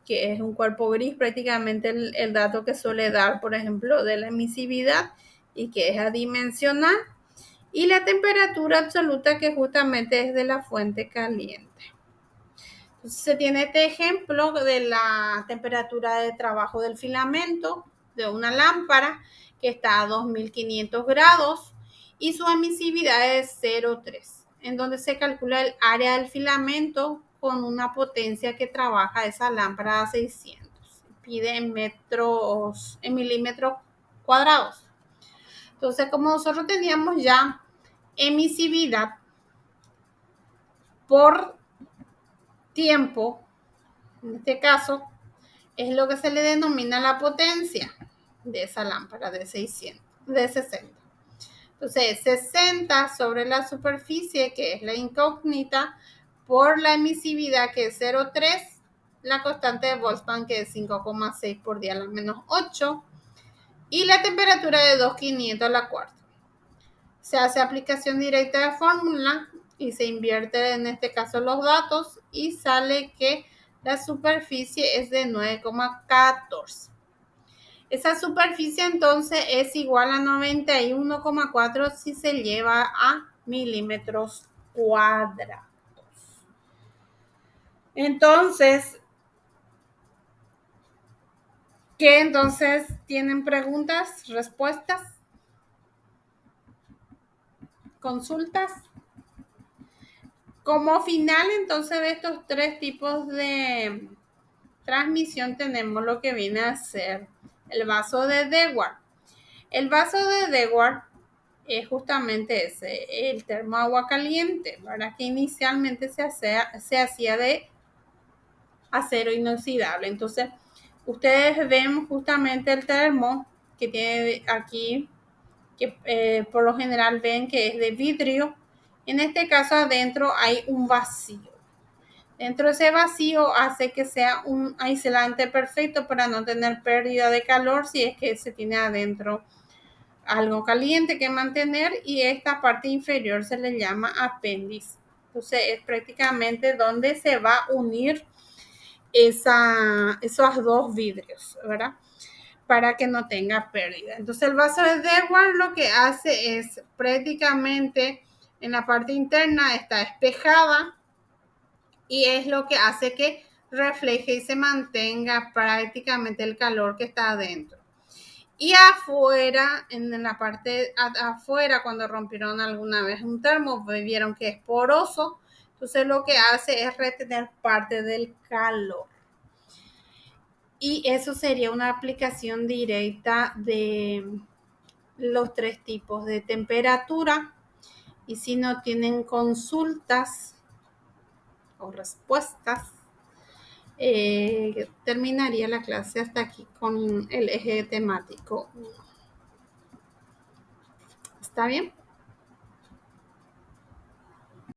que es un cuerpo gris, prácticamente el dato que suele dar, por ejemplo, de la emisividad y que es adimensional, y la temperatura absoluta, que justamente es de la fuente caliente. Entonces, se tiene este ejemplo de la temperatura de trabajo del filamento de una lámpara que está a 2500 grados y su emisividad es 0,3, en donde se calcula el área del filamento con una potencia que trabaja esa lámpara a 600. Pide en milímetros cuadrados. Entonces, como nosotros teníamos ya emisividad por tiempo, en este caso, es lo que se le denomina la potencia de esa lámpara de 60. Entonces, 60 sobre la superficie, que es la incógnita, por la emisividad, que es 0,3, la constante de Boltzmann, que es 5,6 por 10 a la menos 8, y la temperatura de 2500 a la cuarta. Se hace aplicación directa de fórmula y se invierte en este caso los datos y sale que la superficie es de 9,14. Esa superficie entonces es igual a 91,4 si se lleva a milímetros cuadrados. Entonces, ¿qué entonces tienen preguntas, respuestas, consultas? Como final entonces de estos tres tipos de transmisión tenemos lo que viene a ser el vaso de Dewar. El vaso de Dewar es justamente ese, el termo agua caliente, ¿verdad? Que inicialmente se hacía de acero inoxidable. Entonces, ustedes ven justamente el termo que tiene aquí, que por lo general ven que es de vidrio. En este caso adentro hay un vacío. Dentro de ese vacío hace que sea un aislante perfecto para no tener pérdida de calor si es que se tiene adentro algo caliente que mantener, y esta parte inferior se le llama apéndice. Entonces es prácticamente donde se va a unir esos dos vidrios, ¿verdad? Para que no tenga pérdida. Entonces el vaso de Dewar lo que hace es prácticamente en la parte interna está espejada y es lo que hace que refleje y se mantenga prácticamente el calor que está adentro. Y afuera, en la parte afuera, cuando rompieron alguna vez un termo, vieron que es poroso, entonces lo que hace es retener parte del calor. Y eso sería una aplicación directa de los tres tipos de temperatura. Y si no tienen consultas o respuestas, terminaría la clase hasta aquí con el eje temático 1. ¿Está bien?